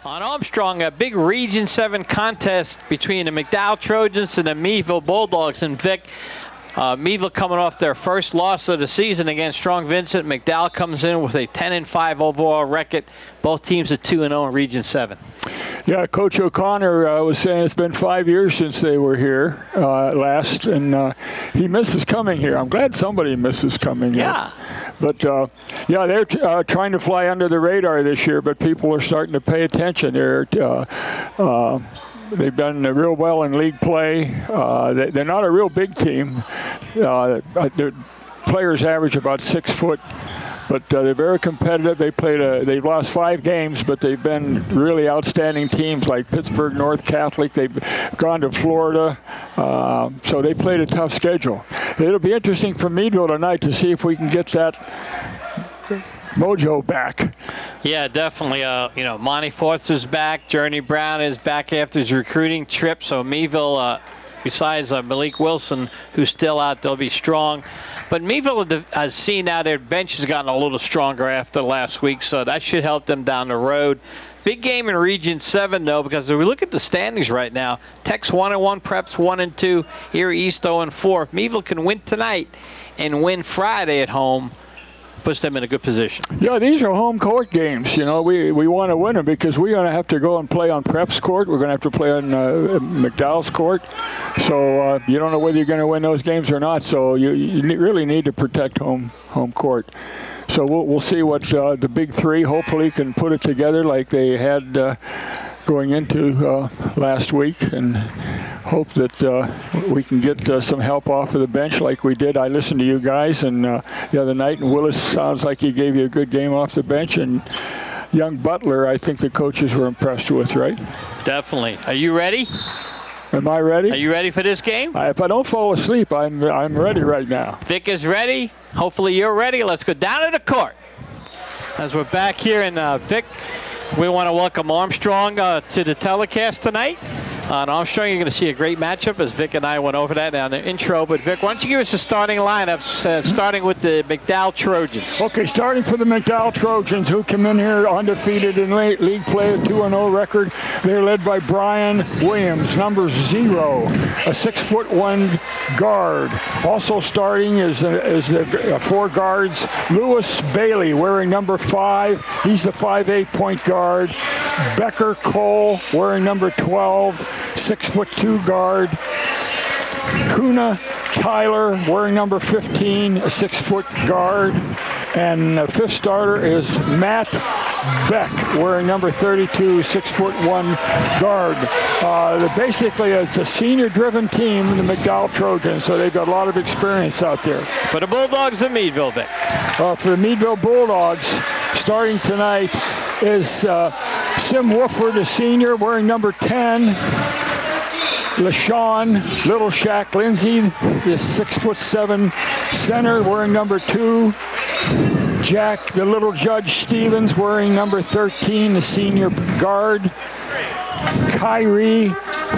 On Armstrong, a big Region 7 contest between the McDowell Trojans and the Meadville Bulldogs. And Vic, Meadville coming off their first loss of the season against Strong Vincent. McDowell comes in with a 10-5 overall record. Both teams are 2-0 in Region 7. Yeah, Coach O'Connor was saying it's been 5 years since they were here last, and he misses coming here. I'm glad somebody misses coming here. Yeah. But, yeah, they're trying to fly under the radar this year, but people are starting to pay attention. They've done real well in league play. They're not a real big team. Their players average about 6 foot. But they're very competitive. They've lost 5 games, but they've been really outstanding teams like Pittsburgh North Catholic. They've gone to Florida, so they played a tough schedule. It'll be interesting for Meadville tonight to see if we can get that mojo back. Yeah, definitely. Monty Foster's back. Journey Brown is back after his recruiting trip. So Meadville, besides Malik Wilson, who's still out, they'll be strong. But Meadville has seen now their bench has gotten a little stronger after last week, so that should help them down the road. Big game in Region 7, though, because if we look at the standings right now, Tech's 1-1, Prep's 1-2, Erie East 0-4. If Meadville can win tonight and win Friday at home, puts them in a good position. Yeah, these are home court games. You know, we want to win them because we're going to have to go and play on Prep's court. We're going to have to play on McDowell's court. So you don't know whether you're going to win those games or not. So you really need to protect home court. So we'll see what the big three hopefully can put it together like they had going into last week, and hope that we can get some help off of the bench like we did. I listened to you guys and the other night, and Willis sounds like he gave you a good game off the bench, and young Butler, I think the coaches were impressed with, right? Definitely. Are you ready? Am I ready? Are you ready for this game? If I don't fall asleep, I'm ready right now. Vic is ready. Hopefully you're ready. Let's go down to the court. As we're back here in Vic, we want to welcome Armstrong to the telecast tonight. On Armstrong, you're going to see a great matchup, as Vic and I went over that on the intro. But, Vic, why don't you give us the starting lineups, starting with the McDowell Trojans. Okay, starting for the McDowell Trojans, who come in here undefeated in league play, a 2-0 record. They're led by Brian Williams, number 0, a 6'1" guard. Also starting is the 4 guards. Lewis Bailey, wearing number 5. He's the 5'8" point guard. Becker Cole, wearing number 12, 6'2" guard. Kuna Tyler, wearing number 15, a 6-foot guard. And the 5th starter is Matt Beck, wearing number 32, 6'1" guard. Basically, it's a senior-driven team, the McDowell Trojans, so they've got a lot of experience out there. For the Bulldogs of Meadville, Vic. For the Meadville Bulldogs, starting tonight is Sim Wooford, a senior, wearing number 10. LaShawn Little Shack Lindsay is 6'7" center, wearing number 2. Jack the Little Judge Stevens, wearing number 13, the senior guard. Kyrie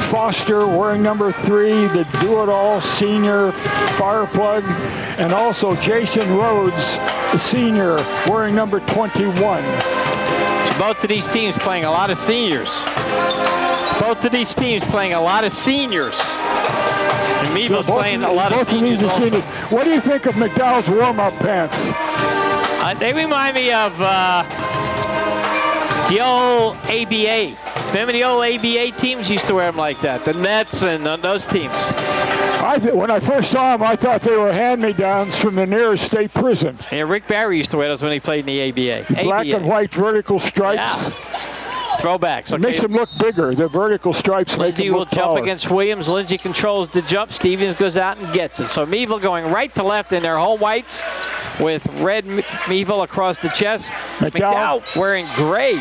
Foster, wearing number 3, the do-it-all senior fireplug. And also Jason Rhodes, the senior, wearing number 21. So both of these teams playing a lot of seniors. Both of these teams playing a lot of seniors. And Meadville's playing a lot of seniors also. What do you think of McDowell's warm-up pants? They remind me of the old ABA. Remember the old ABA teams used to wear them like that? The Nets and those teams. When I first saw them, I thought they were hand-me-downs from the nearest state prison. Yeah, Rick Barry used to wear those when he played in the ABA. Black and white vertical stripes. Yeah. Throwbacks. Okay. It makes them look bigger. The vertical stripes make them look taller. Lindsay will jump taller. against Williams. Lindsay controls the jump. Stevens goes out and gets it. So Meadville going right to left in their home whites with red Meadville across the chest. McDowell wearing gray.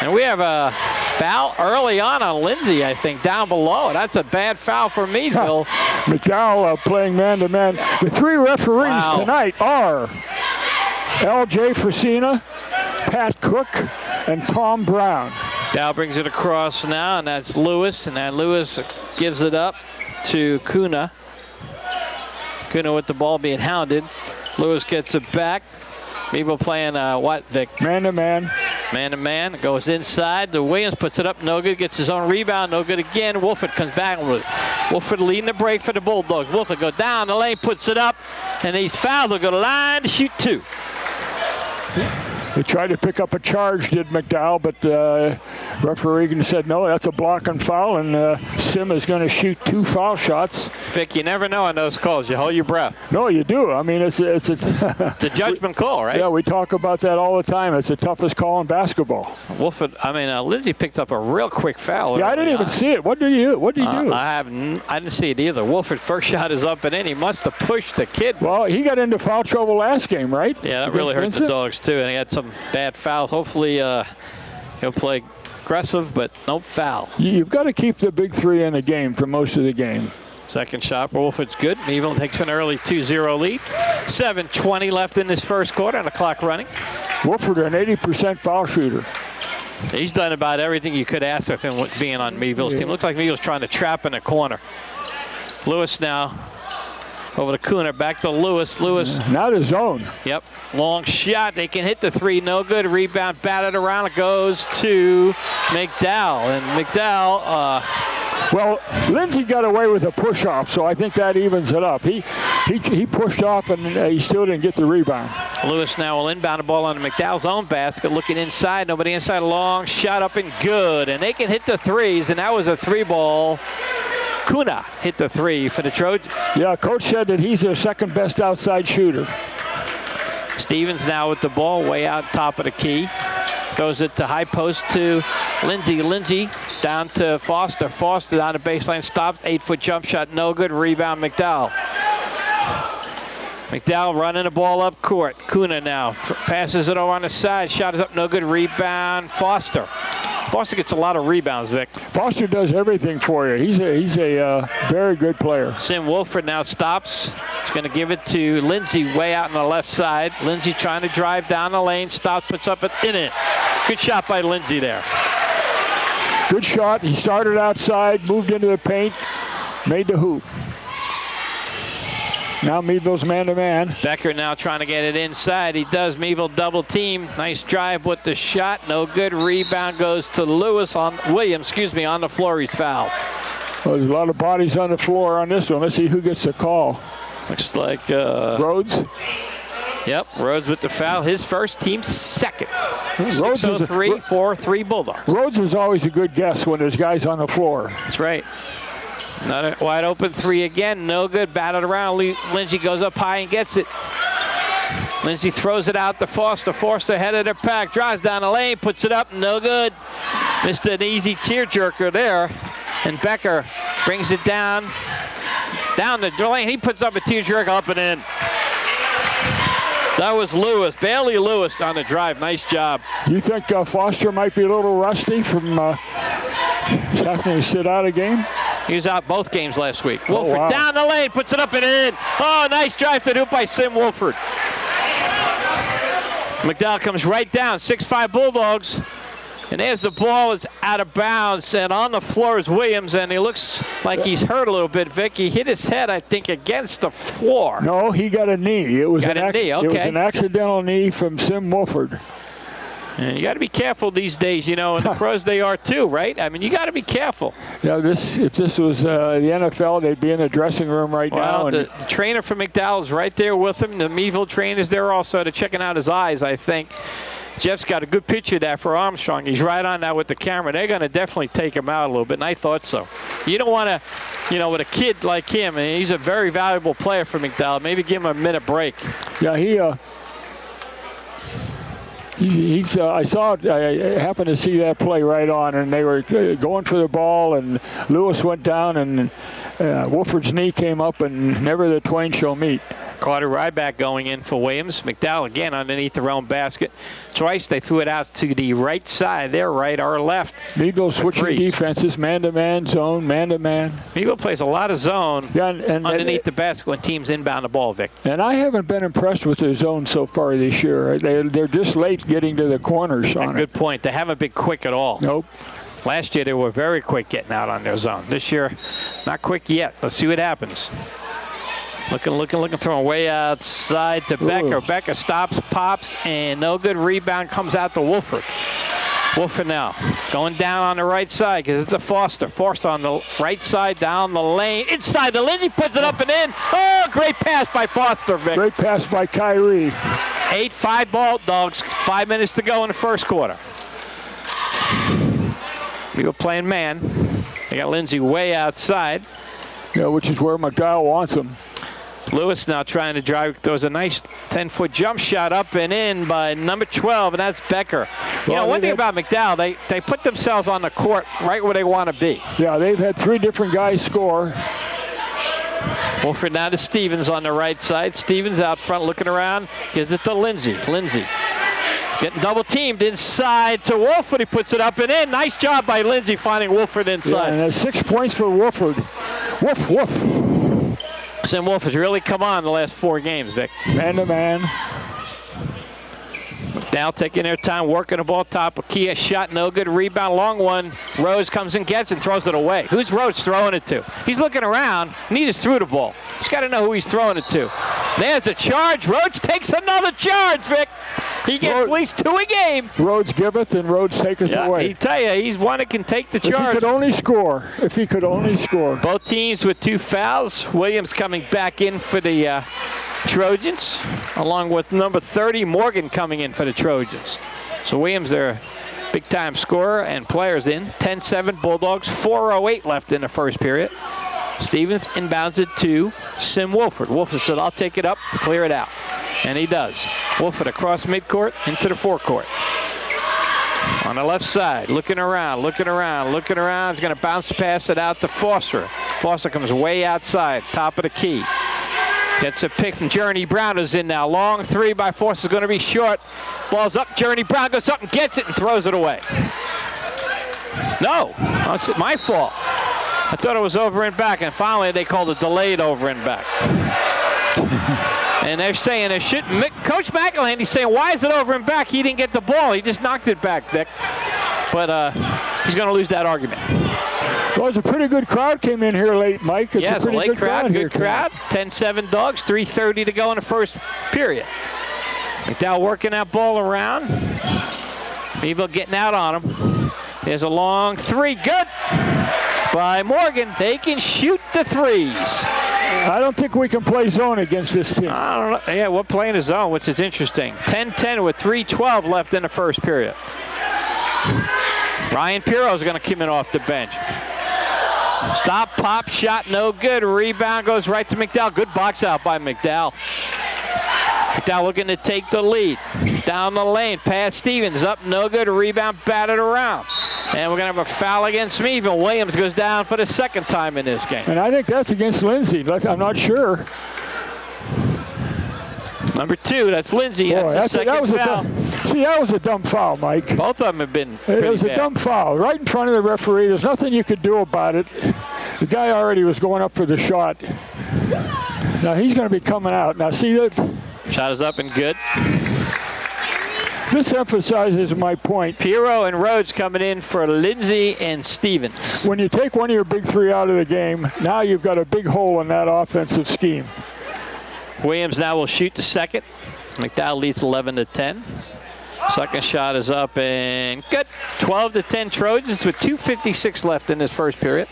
And we have a foul early on Lindsay, I think, down below. That's a bad foul for Meadville. McDowell playing man-to-man. The 3 referees tonight are L.J. Frasina, Pat Cook, and Tom Brown. Dow brings it across now, and that's Lewis. And then Lewis gives it up to Kuna. Kuna with the ball being hounded. Lewis gets it back. Meadville playing what, Vic? Man-to-man. Man-to-man, goes inside. The Williams puts it up, no good. Gets his own rebound, no good again. Wolford comes back with it. Wolford leading the break for the Bulldogs. Wolford go down the lane, puts it up, and he's fouled. They'll go to the line to shoot 2. They tried to pick up a charge, did McDowell, but the referee said no, that's a block and foul, and Sim is going to shoot 2 foul shots. Vic, you never know on those calls. You hold your breath. No, you do. I mean, it's a judgment call, right? Yeah, we talk about that all the time. It's the toughest call in basketball. Wolford, Lindsay picked up a real quick foul. Yeah, I didn't even see it. What did you do? I didn't see it either. Wolford first shot is up and in. He must have pushed the kid. Well, he got into foul trouble last game, right? Yeah, that really hurt the Dogs too, and he had some bad fouls. Hopefully he'll play aggressive, but no foul. You've got to keep the big 3 in the game for most of the game. Second shot, Wolford's good. Meadville takes an early 2-0 lead. 7:20 left in this first quarter, and the clock running. Wolford, an 80% foul shooter. He's done about everything you could ask of him being on Meadville's team. Looked like Meadville's trying to trap in the corner. Lewis now over to Cooner, back to Lewis. Now the zone. Yep, long shot. They can hit the 3, no good. Rebound, batted around. It goes to McDowell, and McDowell. Well, Lindsay got away with a push-off, so I think that evens it up. He pushed off, and he still didn't get the rebound. Lewis now will inbound the ball on McDowell's own basket, looking inside. Nobody inside. Long shot up and good, and they can hit the 3s, and that was a 3-ball. Kuna hit the 3 for the Trojans. Yeah, coach said that he's their second best outside shooter. Stevens now with the ball way out top of the key. Throws it to high post to Lindsay. Lindsay down to Foster. Foster down the baseline, stops. 8-foot jump shot, no good. Rebound, McDowell. McDowell running the ball up court. Kuna now passes it over on the side. Shot is up, no good. Rebound, Foster. Foster gets a lot of rebounds, Vic. Foster does everything for you. He's a very good player. Sim Wolford now stops. He's going to give it to Lindsay way out on the left side. Lindsay trying to drive down the lane. Stops, puts up in it. Good shot by Lindsay there. Good shot. He started outside, moved into the paint, made the hoop. Now Meadville's man-to-man. Becker now trying to get it inside. He does. Meadville double team. Nice drive with the shot. No good. Rebound goes to Williams, on the floor. He's fouled. Well, there's a lot of bodies on the floor on this one. Let's see who gets the call. Looks like Rhodes. Yep, Rhodes with the foul. His first, team second. Rhodes 6-0-3 for 3 Bulldogs. Rhodes is always a good guess when there's guys on the floor. That's right. Another wide open 3 again. No good. Batted around. Lindsay goes up high and gets it. Lindsay throws it out to Foster. Foster head of the pack. Drives down the lane. Puts it up. No good. Missed an easy tearjerker there. And Becker brings it down the lane. He puts up a tearjerker up and in. That was Lewis. Bailey Lewis on the drive. Nice job. You think Foster might be a little rusty from having to sit out a game? He was out both games last week. Wolford down the lane, puts it up and in. Oh, nice drive to the hoop by Sim Wolford. McDowell comes right down, 6'5" Bulldogs. And there's the ball, is out of bounds, and on the floor is Williams, and he looks like he's hurt a little bit, Vic. He hit his head, I think, against the floor. No, he got a knee. It was, It was an accidental knee from Sim Wolford. And you got to be careful these days, and the pros they are too, right? I mean, you got to be careful. Yeah, if this was the NFL, they'd be in the dressing room right now. The trainer for McDowell is right there with him. The Meadville trainer is there also to checking out his eyes, I think. Jeff's got a good picture of that for Armstrong. He's right on that with the camera. They're going to definitely take him out a little bit, and I thought so. You don't want to, with a kid like him, and he's a very valuable player for McDowell. Maybe give him a minute break. Yeah, I happened to see that play right on, and they were going for the ball, and Lewis went down, and Wolford's knee came up, and never the twain shall meet. Carter Ryback going in for Williams. McDowell again underneath their own basket. Twice they threw it out to the right side. Their right, our left. Meadville switching defenses, man-to-man, zone, man-to-man. Meadville plays a lot of zone underneath the basket when teams inbound the ball, Vic. And I haven't been impressed with their zone so far this year. They're just late getting to the corners on it. Good point. They haven't been quick at all. Nope. Last year they were very quick getting out on their zone. This year, not quick yet. Let's see what happens. Looking, throwing way outside to Becker. Becker stops, pops, and no good. Rebound comes out to Wolford. Wolford now going down on the right side because it's a Foster. Foster on the right side, down the lane. Inside the Lindsay, puts it up and in. Oh, great pass by Foster, Vic. Great pass by Kyrie. 8-5 Bulldogs, 5 minutes to go in the first quarter. We were playing man. They got Lindsay way outside. Yeah, which is where McDowell wants him. Lewis now trying to drive. There was a nice 10-foot jump shot up and in by number 12, and that's Becker. You know, one thing about McDowell, they put themselves on the court right where they want to be. Yeah, they've had 3 different guys score. Wolford now to Stevens on the right side. Stevens out front looking around. Gives it to Lindsay. Lindsay getting double teamed inside to Wolford. He puts it up and in. Nice job by Lindsay finding Wolford inside. Yeah, and that's 6 points for Wolford. Woof, woof. Sam Wolford's really come on the last 4 games, Vic. Man to man. Now taking their time, working the ball top. Akia shot, no good. Rebound, long one. Rose comes and gets and throws it away. Who's Rose throwing it to? He's looking around, and he just threw the ball. He's got to know who he's throwing it to. There's a charge. Rhodes takes another charge, Vic. He gets at least 2 a game. Rhodes giveth and Rhodes taketh away. He tell you, he's one that can take the charge. If he could only score. If he could only score. Both teams with 2 fouls. Williams coming back in for the Trojans, along with number 30, Morgan, coming in for the Trojans. So Williams, their big-time scorer and players in. 10-7 Bulldogs, 4:08 left in the first period. Stevens inbounds it to Sim Wolford. Wolford said, I'll take it up, clear it out. And he does. Wolford across midcourt into the forecourt. On the left side, looking around, looking around, looking around. He's going to bounce pass it out to Foster. Foster comes way outside, top of the key. Gets a pick from Journey Brown, who's in now. Long 3 by Foster is going to be short. Ball's up. Journey Brown goes up and gets it and throws it away. No, that's my fault. I thought it was over and back, and finally they called it delayed over and back. And they're saying they shouldn't. Coach McElhaney's saying, why is it over and back? He didn't get the ball. He just knocked it back, Vic. But he's going to lose that argument. Well, it's a pretty good crowd came in here late, Mike. It's yes, a pretty late good crowd. Good crowd. 10-7 Dogs, 3:30 to go in the first period. McDowell working that ball around. Meadville getting out on him. There's a long 3. Good by Morgan. They can shoot the 3s. I don't think we can play zone against this team. I don't know. Yeah, we're playing a zone, which is interesting. 10-10 with 3:12 left in the first period. Ryan Pirro is going to come in off the bench. Stop, pop, shot, no good. Rebound goes right to McDowell. Good box out by McDowell. McDowell looking to take the lead. Down the lane, pass Stevens, up, no good. Rebound, batted around. And we're going to have a foul against Meadville. Williams goes down for the 2nd time in this game. And I think that's against Lindsay. I'm not sure. Number 2, that's Lindsay. Boy, that's the 2nd foul. That was a dumb foul, Mike. Both of them have been pretty It was bad. a dumb foul right in front of the referee. There's nothing you could do about it. The guy already was going up for the shot. Now he's going to be coming out. Now see that? Shot is up and good. This emphasizes my point. Pirro and Rhodes coming in for Lindsay and Stevens. When you take one of your big 3 out of the game, now you've got a big hole in that offensive scheme. Williams now will shoot the 2nd. McDowell leads 11-10. Second shot is up and good. 12-10 Trojans with 2:56 left in this first period.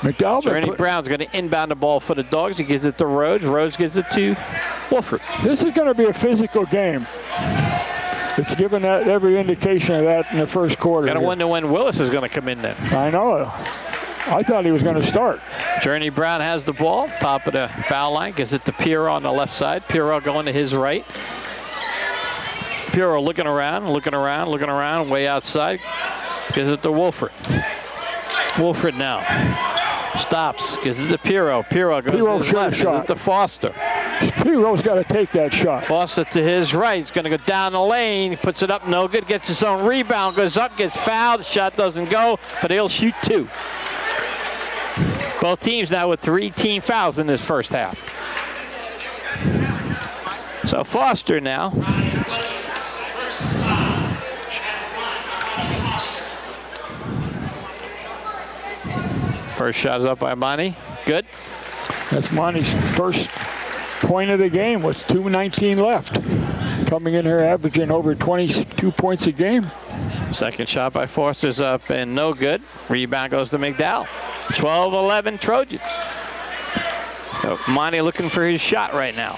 McDowell. Journey Brown's going to inbound the ball for the Dogs. He gives it to Rhodes. Rhodes gives it to Wolford. This is going to be a physical game. It's given that every indication of that in the first quarter. Got to wonder when Willis is going to come in then. I know. I thought he was going to start. Journey Brown has the ball, top of the foul line. Gives it to Pirro on the left side. Pirro going to his right. Pirro looking around, looking around, looking around, way outside. Gives it to Wolford. Wolford now stops. Gives it to Pirro. Pirro goes to his left. Gives it to Foster. Pirro's got to take that shot. Foster to his right. He's going to go down the lane. Puts it up, no good. Gets his own rebound. Goes up, gets fouled. The shot doesn't go, but he'll shoot 2. Both teams now with 3 team fouls in this first half. So Foster now. First shot is up by Monty. Good. That's Monty's first point of the game with 2:19 left. Coming in here averaging over 22 points a game. Second shot by Foster's up and no good. Rebound goes to McDowell. 12-11 Trojans. So Monty looking for his shot right now.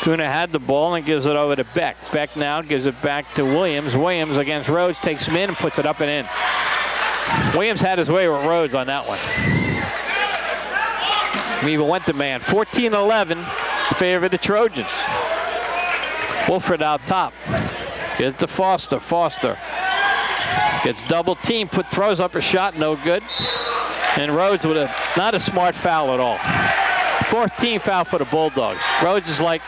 Kuna had the ball and gives it over to Beck. Beck now gives it back to Williams. Williams against Rhodes, takes him in and puts it up and in. Williams had his way with Rhodes on that one. Meadville went to man. 14-11 in favor of the Trojans. Wolford out top. Get it to Foster. Foster gets double team, throws up a shot, no good. And Rhodes with not a smart foul at all. 14th foul for the Bulldogs. Rhodes is like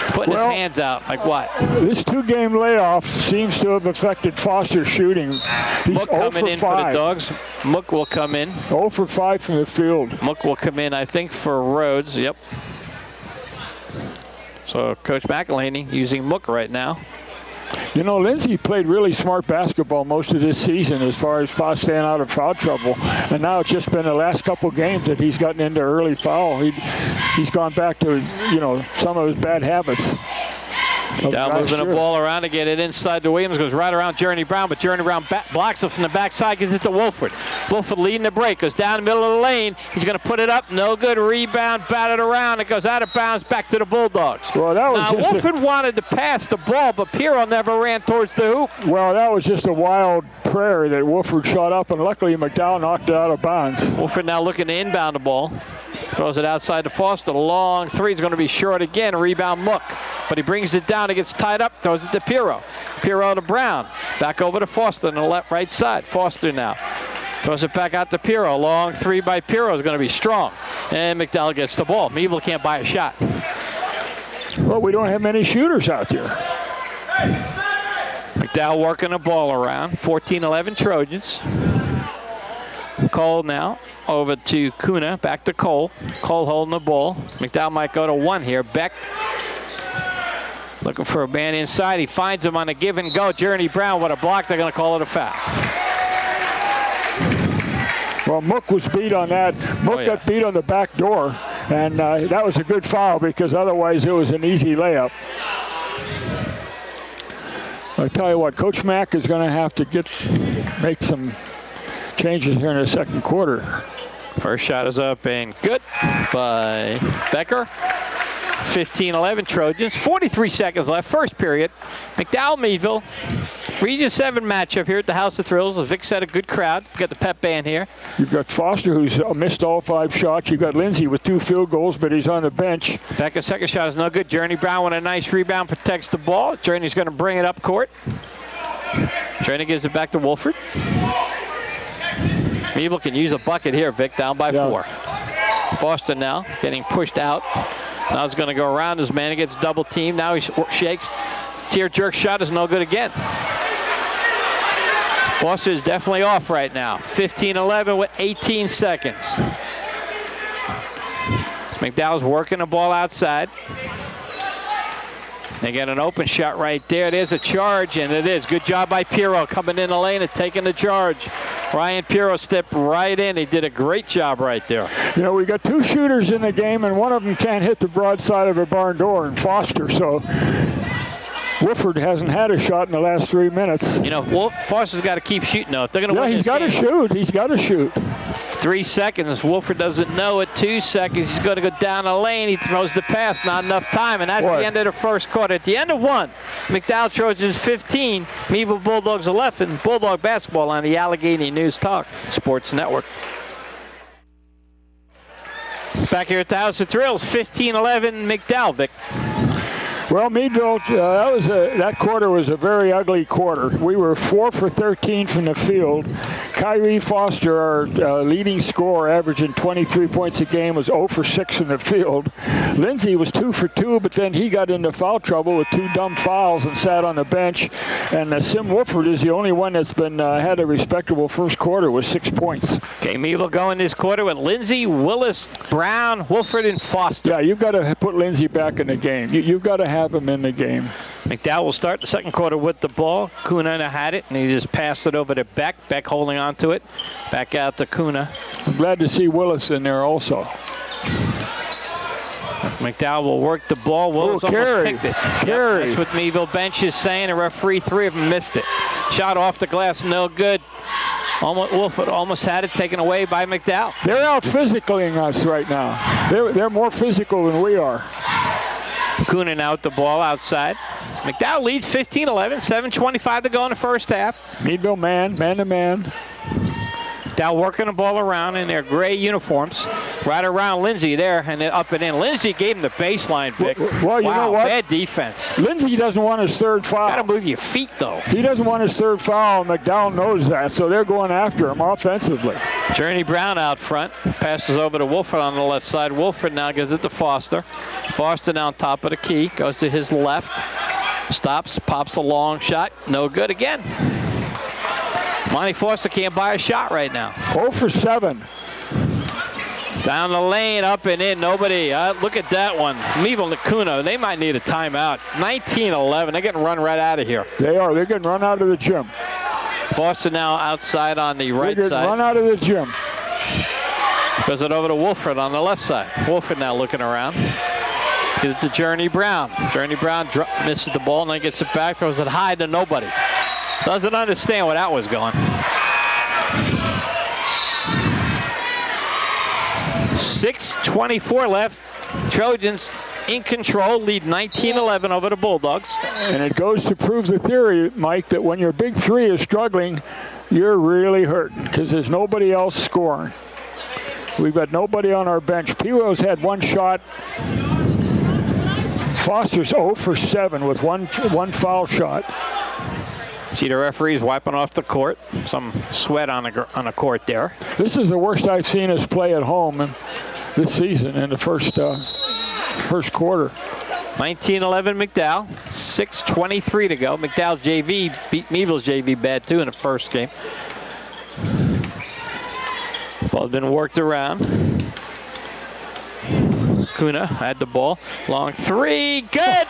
putting his hands out. Like what? This two-game layoff seems to have affected Foster's shooting. He's Mook coming in for the Dogs. Mook will come in. 0 for 5 from the field. Mook will come in, I think, for Rhodes. Yep. So Coach McElhaney using Mook right now. You know, Lindsay played really smart basketball most of this season as far as staying out of foul trouble. And now it's just been the last couple games that he's gotten into early foul. He's gone back to, you know, some of his bad habits. Down moving the ball around to get it inside to Williams. Goes right around Journey Brown, but Journey Brown blocks it from the backside, gives it to Wolford. Wolford leading the break, goes down the middle of the lane. He's going to put it up. No good. Rebound, batted around. It goes out of bounds back to the Bulldogs. Well, that was now, Wolford wanted to pass the ball, but Pirro never ran towards the hoop. Well, that was just a wild prayer that Wolford shot up, and luckily McDowell knocked it out of bounds. Wolford now looking to inbound the ball. Throws it outside to Foster. Long three is going to be short again. Rebound Mook. But he brings it down. It gets tied up. Throws it to Pirro. Pirro to Brown. Back over to Foster on the right side. Foster now. Throws it back out to Pirro. Long three by Pirro is going to be strong. And McDowell gets the ball. Meadville can't buy a shot. Well, we don't have many shooters out there. McDowell working the ball around. 14-11 Trojans. Cole now over to Kuna, back to Cole. Cole holding the ball. McDowell might go to one here. Beck looking for a man inside. He finds him on a give and go. Journey Brown with a block. They're going to call it a foul. Well, Mook was beat on that. Mook got beat on the back door, and that was a good foul because otherwise it was an easy layup. I'll tell you what, Coach Mack is going to have to make some changes here in the second quarter. First shot is up and good by Becker. 15-11 Trojans. 43 seconds left. First period. McDowell Meadville. Region 7 matchup here at the House of Thrills. As Vic said, a good crowd. We've got the pep band here. You've got Foster, who's missed all 5 shots. You've got Lindsay with 2 field goals, but he's on the bench. Becker's second shot is no good. Journey Brown with a nice rebound, protects the ball. Journey's going to bring it up court. Journey gives it back to Wolford. Meadville can use a bucket here, Vic, down by 4. Foster now getting pushed out. Now he's going to go around his man. He gets double teamed. Now he shakes. Tear jerk shot is no good again. Foster is definitely off right now. 15-11 with 18 seconds. McDowell's working the ball outside. They get an open shot right there. There's a charge, and it is. Good job by Pirro coming in the lane and taking the charge. Ryan Pirro stepped right in. He did a great job right there. You know, we got 2 shooters in the game, and one of them can't hit the broadside of a barn door, and Foster. So Wolford hasn't had a shot in the last 3 minutes. You know, Foster's got to keep shooting, though. If they're going to win he's got to shoot. He's got to shoot. 3 seconds. Wolford doesn't know it. 2 seconds. He's going to go down the lane. He throws the pass. Not enough time. And that's the end of the first quarter. At the end of 1, McDowell Trojans 15, Meadville Bulldogs 11. Bulldog basketball on the Allegheny News Talk Sports Network. Back here at the House of Thrills, 15-11 McDowell, Vic. Well, Meadville, that quarter was a very ugly quarter. We were 4 for 13 from the field. Kyrie Foster, our leading scorer, averaging 23 points a game, was 0 for 6 from the field. Lindsay was 2 for 2, but then he got into foul trouble with 2 dumb fouls and sat on the bench. And Sim Wolford is the only one that's been had a respectable first quarter with 6 points. Okay, Meadville going this quarter with Lindsay, Willis, Brown, Wolford, and Foster. Yeah, you've got to put Lindsay back in the game. You've got to have him in the game. McDowell will start the second quarter with the ball. Kuna had it, and he just passed it over to Beck. Beck holding on to it. Back out to Kuna. I'm glad to see Willis in there also. McDowell will work the ball. Wills almost picked it. Carry. That's what Meadville bench is saying. The referee, 3 of them missed it. Shot off the glass, no good. Wolford almost had it taken away by McDowell. They're out physicaling us right now. They're more physical than we are. Coonan out the ball outside. McDowell leads 15-11, 7:25 to go in the first half. Meadville man to man. McDowell working the ball around in their gray uniforms. Right around Lindsay there and then up and in. Lindsay gave him the baseline, Vic. Well, you know what? Bad defense. Lindsay doesn't want his third foul. Got to move your feet, though. He doesn't want his third foul. McDowell knows that, so they're going after him offensively. Journey Brown out front. Passes over to Wolford on the left side. Wolford now gives it to Foster. Foster now on top of the key. Goes to his left. Stops, pops a long shot. No good again. Monty Foster can't buy a shot right now. 0 for 7. Down the lane, up and in, nobody. Look at that one. Meadville and Nakuno, they might need a timeout. 19-11, they're getting run right out of here. They are, they're getting run out of the gym. Foster now outside on the right side. Run out of the gym. Goes it over to Wolford on the left side. Wolford now looking around. Gives it to Journey Brown. Journey Brown misses the ball and then gets it back, throws it high to nobody. Doesn't understand where that was going. 6:24 left. Trojans in control, lead 19-11 over the Bulldogs. And it goes to prove the theory, Mike, that when your big three is struggling, you're really hurting because there's nobody else scoring. We've got nobody on our bench. Piro's had one shot. Foster's 0 for 7 with one foul shot. See the referees wiping off the court. Some sweat on the court there. This is the worst I've seen us play at home this season in the first quarter. 19-11 McDowell. 6:23 to go. McDowell's JV beat Meadville's JV bad too in the first game. Ball's been worked around. Kuna had the ball. Long three. Good.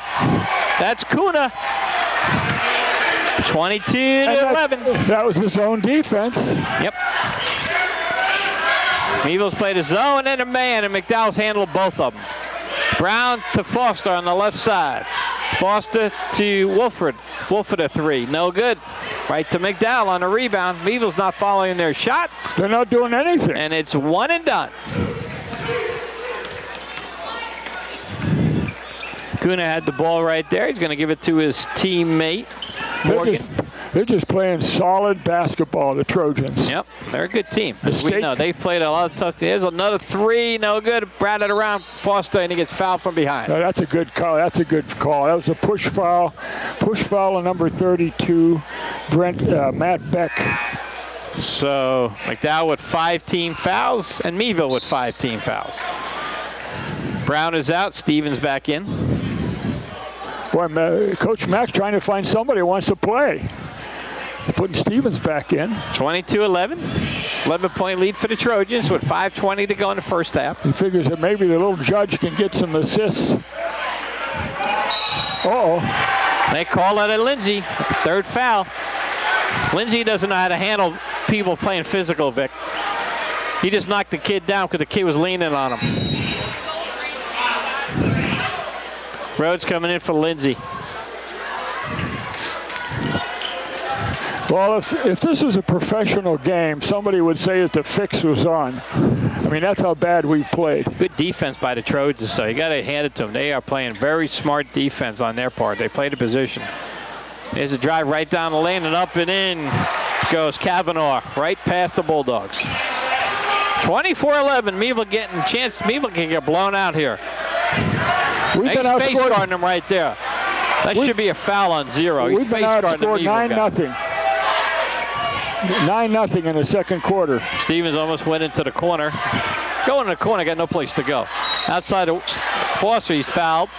That's Kuna. 22-11. That was his own defense. Yep. Meadville's played a zone and a man, and McDowell's handled both of them. Brown to Foster on the left side. Foster to Wolford. Wolford a 3. No good. Right to McDowell on a rebound. Meadville's not following their shots. They're not doing anything. And it's one and done. Kuna had the ball right there. He's going to give it to his teammate, Morgan. They're just playing solid basketball, the Trojans. Yep, they're a good team. We know they've played a lot of tough. There's another 3, no good. Brought it around Foster, and he gets fouled from behind. No, that's a good call. That's a good call. That was a push foul. Push foul on number 32, Matt Beck. So McDowell with 5 team fouls, and Meadville with 5 team fouls. Brown is out. Stevens back in. Boy, Coach Mack's trying to find somebody who wants to play. He's putting Stevens back in. 22-11. 11-point lead for the Trojans with 5:20 to go in the first half. He figures that maybe the little judge can get some assists. Uh-oh. They call it a Lindsay. 3rd foul. Lindsay doesn't know how to handle people playing physical, Vic. He just knocked the kid down because the kid was leaning on him. Rhodes coming in for Lindsay. Well, if this was a professional game, somebody would say that the fix was on. I mean, that's how bad we've played. Good defense by the Trojans, so you got to hand it to them. They are playing very smart defense on their part. They play the position. There's a drive right down the lane and up and in goes Kavanaugh, right past the Bulldogs. 24-11, Meadville getting a chance. Meadville can get blown out here. He's face guarding him right there. That should be a foul on 0. He's face guarding the Meadville guy. 9-0 in the second quarter. Stevens almost went into the corner. Going in the corner, got no place to go. Outside of Foster, he's fouled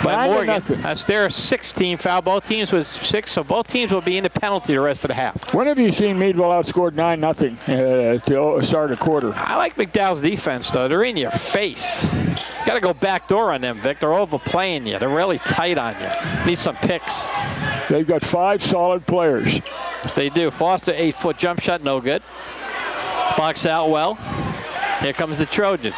by Morgan. That's their 16 foul. Both teams with 6, so both teams will be in the penalty the rest of the half. When have you seen Meadville outscored 9-0 to start a quarter? I like McDowell's defense, though. They're in your face. You got to go back door on them, Vic. They're overplaying you. They're really tight on you. Need some picks. They've got 5 solid players. Yes, they do. Foster, 8-foot jump shot, no good. Box out well. Here comes the Trojans.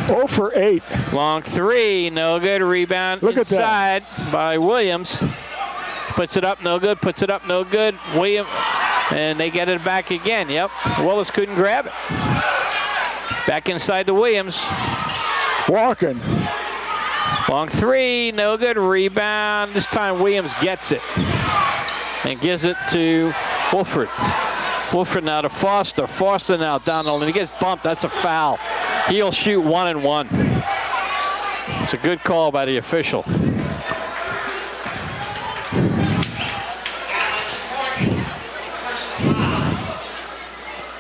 0 for 8. Long three, no good. Rebound Look inside by Williams. Puts it up, no good. Puts it up, no good. Williams, and they get it back again. Yep, Willis couldn't grab it. Back inside to Williams. Walking. Long three, no good. Rebound. This time Williams gets it and gives it to Wolford. Wolford now to Foster. Foster now down the lane. He gets bumped. That's a foul. He'll shoot 1 and 1. It's a good call by the official.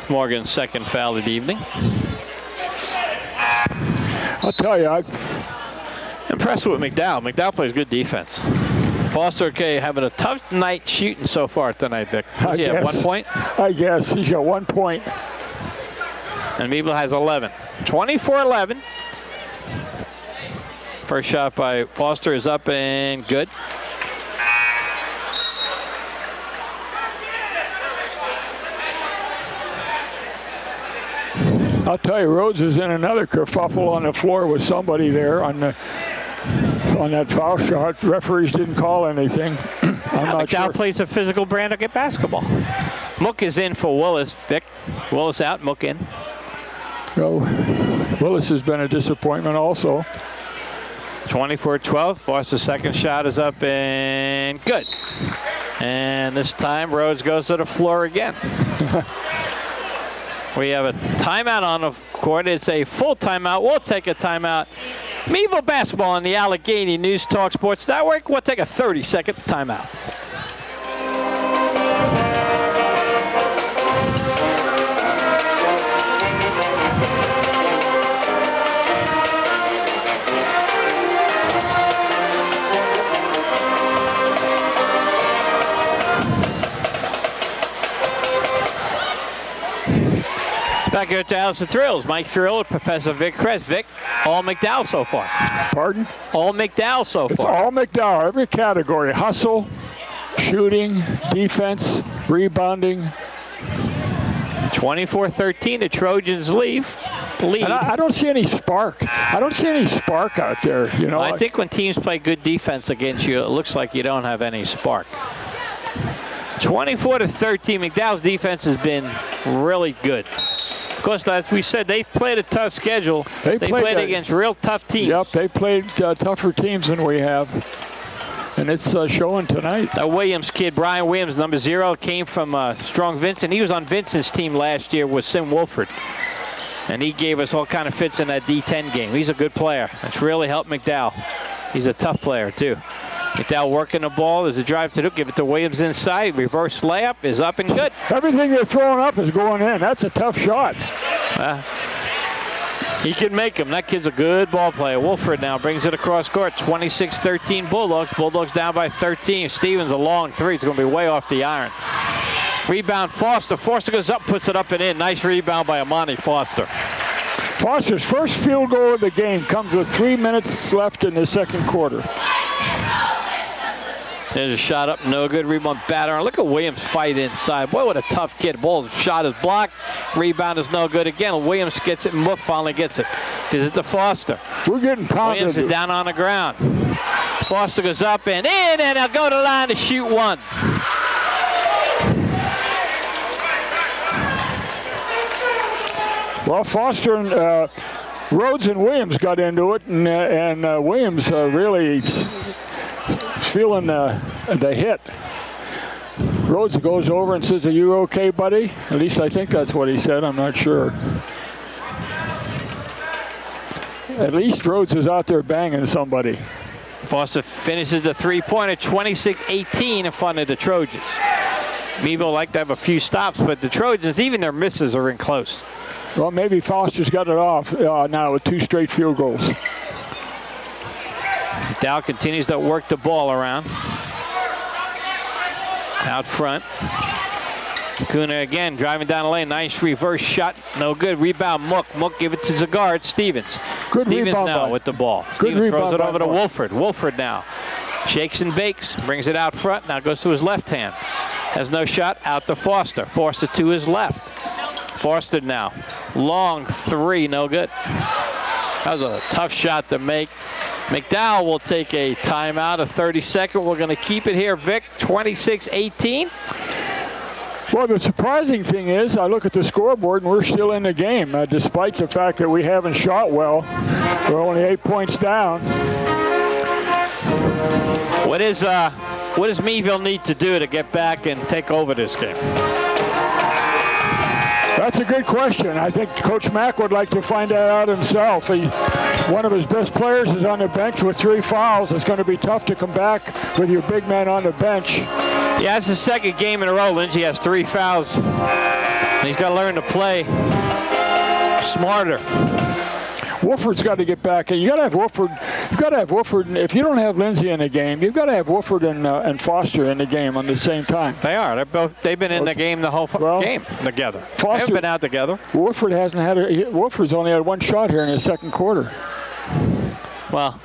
Morgan's second foul of the evening. I'll tell you, I'm impressed with McDowell. McDowell plays good defense. Foster, okay, having a tough night shooting so far tonight, Vic. Does he have 1 point? I guess he's got 1 point. And Meadville has 11. 24-11. First shot by Foster is up and good. I'll tell you, Rhodes is in another kerfuffle on the floor with somebody there on that foul shot. The referees didn't call anything. I'm not sure. McDowell plays a physical brand of basketball. Mook is in for Willis, Vic. Willis out, Mook in. So Willis has been a disappointment also. 24-12. Foster's second shot is up and good. And this time Rhodes goes to the floor again. We have a timeout on the court. It's a full timeout. We'll take a timeout. Meadville basketball on the Allegheny News Talk Sports Network. We'll take a 30-second timeout. Back here to Alice Thrills. Mike Fiorillo, Professor Vic Kress. Vic, all McDowell so far. Pardon? All McDowell so far. It's all McDowell, every category. Hustle, shooting, defense, rebounding. 24-13, the Trojans lead. And I don't see any spark. I don't see any spark out there. You know, I think when teams play good defense against you, it looks like you don't have any spark. 24-13, McDowell's defense has been really good. Of course, as we said, they've played a tough schedule. They played against real tough teams. Yep, they played tougher teams than we have. And it's showing tonight. That Williams kid, Brian Williams, number 0, came from Strong Vincent. He was on Vincent's team last year with Sim Wolford. And he gave us all kind of fits in that D10 game. He's a good player. That's really helped McDowell. He's a tough player, too. McDowell working the ball. There's a drive to do. Give it to Williams inside. Reverse layup is up and good. Everything they're throwing up is going in. That's a tough shot. He can make them. That kid's a good ball player. Wolford now brings it across court. 26-13 Bulldogs. Bulldogs down by 13. Stevens a long three. It's going to be way off the iron. Rebound Foster. Foster goes up, puts it up and in. Nice rebound by Amani Foster. Foster's first field goal of the game comes with 3 minutes left in the second quarter. There's a shot up, no good. Rebound batter. Look at Williams fight inside. Boy, what a tough kid. Ball shot is blocked. Rebound is no good again. Williams gets it, and Mook finally gets it. Gives it to Foster. We're getting pounded. Williams is down on the ground. Foster goes up and in, and they'll go to the line to shoot one. Well, Foster and Rhodes and Williams got into it, and Williams really feeling the hit. Rhodes goes over and says, "Are you okay, buddy?" At least I think that's what he said. I'm not sure. At least Rhodes is out there banging somebody. Foster finishes the three-pointer, 26-18 in front of the Trojans. Meadville like to have a few stops, but the Trojans, even their misses, are in close. Well, maybe Foster's got it off now with 2 straight field goals. Dow continues to work the ball around. Out front. Kuna again driving down the lane. Nice reverse shot. No good. Rebound Mook. Mook give it to Zagard. Stevens. Good Stevens rebound now by. with the ball. Good Stevens throws it rebound over to by. Wolford. Wolford now. Shakes and bakes. Brings it out front. Now goes to his left hand. Has no shot. Out to Foster. Foster to his left. Foster now. Long three. No good. That was a tough shot to make. McDowell will take a timeout, a 30-second. We're going to keep it here, Vic, 26-18. Well, the surprising thing is, I look at the scoreboard and we're still in the game, despite the fact that we haven't shot well. We're only 8 points down. What does Meadville need to do to get back and take over this game? That's a good question. I think Coach Mack would like to find that out himself. One of his best players is on the bench with 3 fouls. It's going to be tough to come back with your big man on the bench. Yeah, it's the second game in a row. Lindsay has 3 fouls. And he's got to learn to play smarter. Wolford's got to get back. You got to have Wolford. You got to have Wolford. If you don't have Lindsay in the game, you've got to have Wolford and Foster in the game on the same time. They are. They've been in the game the whole game together. Foster, they haven't been out together. Wolford hasn't had. Wolford's only had 1 shot here in the second quarter. Well,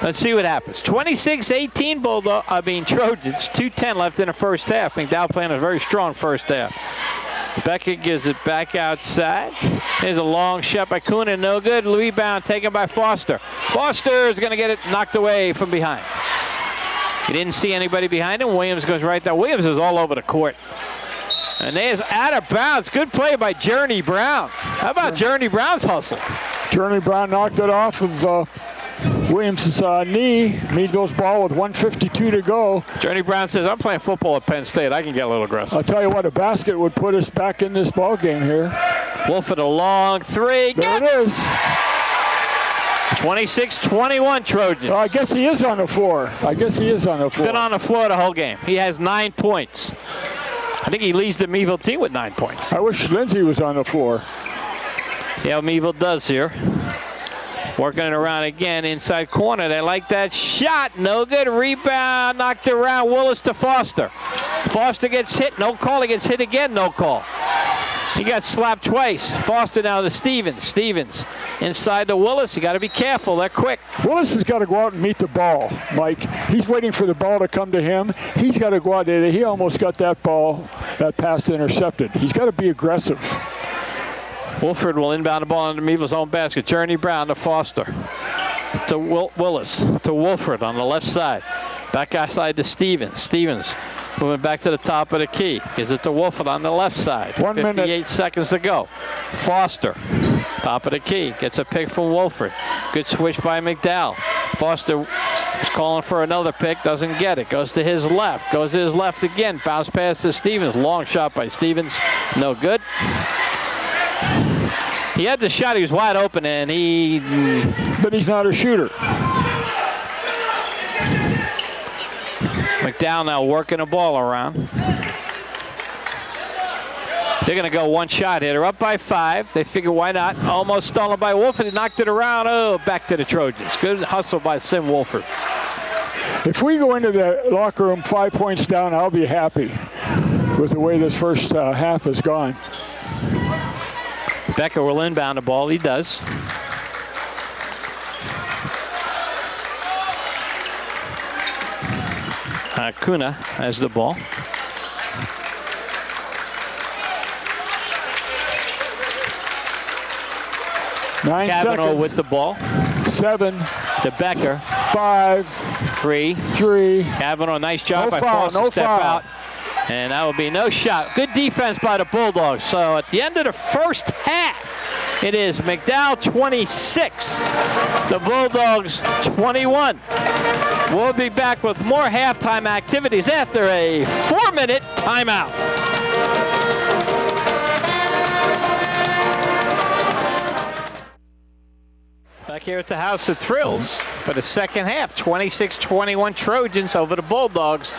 let's see what happens. 26-18 Trojans. 2:10 left in the first half. McDowell playing a very strong first half. Becker gives it back outside. There's a long shot by Kuna, no good. Rebound taken by Foster. Foster is going to get it knocked away from behind. He didn't see anybody behind him. Williams goes right there. Williams is all over the court. And there's out of bounds. Good play by Journey Brown. How about Journey Brown's hustle? Journey Brown knocked it off of Williams' knee. Meadville's ball with 1:52 to go. Journey Brown says, I'm playing football at Penn State. I can get a little aggressive. I'll tell you what, a basket would put us back in this ball game here. Wolford a long 3. There it is. 26-21 Trojans. I guess he is on the floor. Been on the floor the whole game. He has 9 points. I think he leads the Meadville team with 9 points. I wish Lindsay was on the floor. See how Meadville does here. Working it around again, inside corner. They like that shot. No good. Rebound. Knocked around. Willis to Foster. Foster gets hit. No call. He gets hit again. No call. He got slapped twice. Foster now to Stevens. Stevens inside to Willis. You got to be careful. They're quick. Willis has got to go out and meet the ball, Mike. He's waiting for the ball to come to him. He's got to go out there. He almost got that pass intercepted. He's got to be aggressive. Wolford will inbound the ball into Meadville's own basket. Journey Brown to Foster. To Willis. To Wolford on the left side. Back outside to Stevens. Stevens moving back to the top of the key. Gives it to Wolford on the left side. 58 seconds to go. Foster. Top of the key. Gets a pick from Wolford. Good switch by McDowell. Foster was calling for another pick. Doesn't get it. Goes to his left. Goes to his left again. Bounce pass to Stevens. Long shot by Stevens. No good. He had the shot. He was wide open, and but he's not a shooter. McDowell now working the ball around. They're going to go 1 shot here. They're up by 5. They figure why not. Almost stolen by Wolford. He knocked it around. Oh, back to the Trojans. Good hustle by Sim Wolford. If we go into the locker room 5 points down, I'll be happy with the way this first half has gone. Becker will inbound the ball. He does. Kuna has the ball. Cavanaugh seconds. with the ball. 7. To Becker. 5. 3. Cavanaugh, nice job by Foster. Step out. And that will be no shot. Good defense by the Bulldogs. So at the end of the first half, it is McDowell 26, the Bulldogs 21. We'll be back with more halftime activities after a 4-minute timeout. Back here at the House of Thrills for the second half. 26-21 Trojans over the Bulldogs.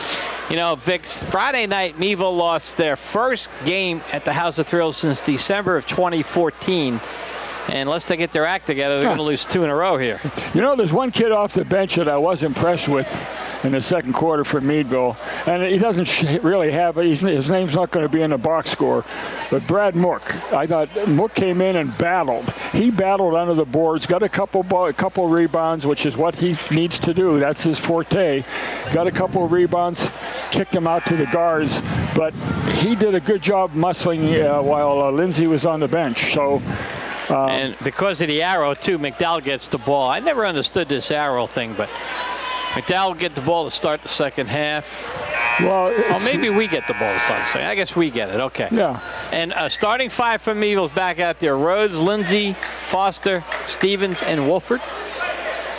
You know, Vic's Friday night, Meadville lost their first game at the House of Thrills since December of 2014. And unless they get their act together, they're going to lose 2 in a row here. You know, there's one kid off the bench that I was impressed with in the second quarter for Meadville. And he doesn't really have it. His name's not going to be in the box score. But Brad Mook, I thought Mook came in and battled. He battled under the boards, got a couple rebounds, which is what he needs to do. That's his forte. Got a couple of rebounds, kicked him out to the guards. But he did a good job muscling while Lindsay was on the bench. So And because of the arrow, too, McDowell gets the ball. I never understood this arrow thing, but McDowell will get the ball to start the second half. Well, maybe we get the ball to start the second. I guess we get it. Okay. Yeah. And starting 5 for Meadville's back out there. Rhodes, Lindsay, Foster, Stevens, and Wolford.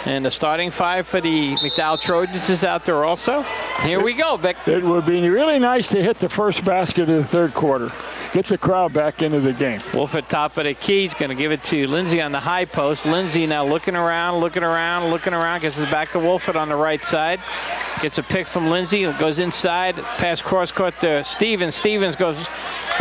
And the starting 5 for the McDowell Trojans is out there also. Here we go, Vic. It would be really nice to hit the first basket of the third quarter. Get the crowd back into the game. Wolford top of the key. He's going to give it to Lindsay on the high post. Lindsay now looking around. Gets it back to Wolford on the right side. Gets a pick from Lindsay. Goes inside. Pass cross court to Stevens. Stevens goes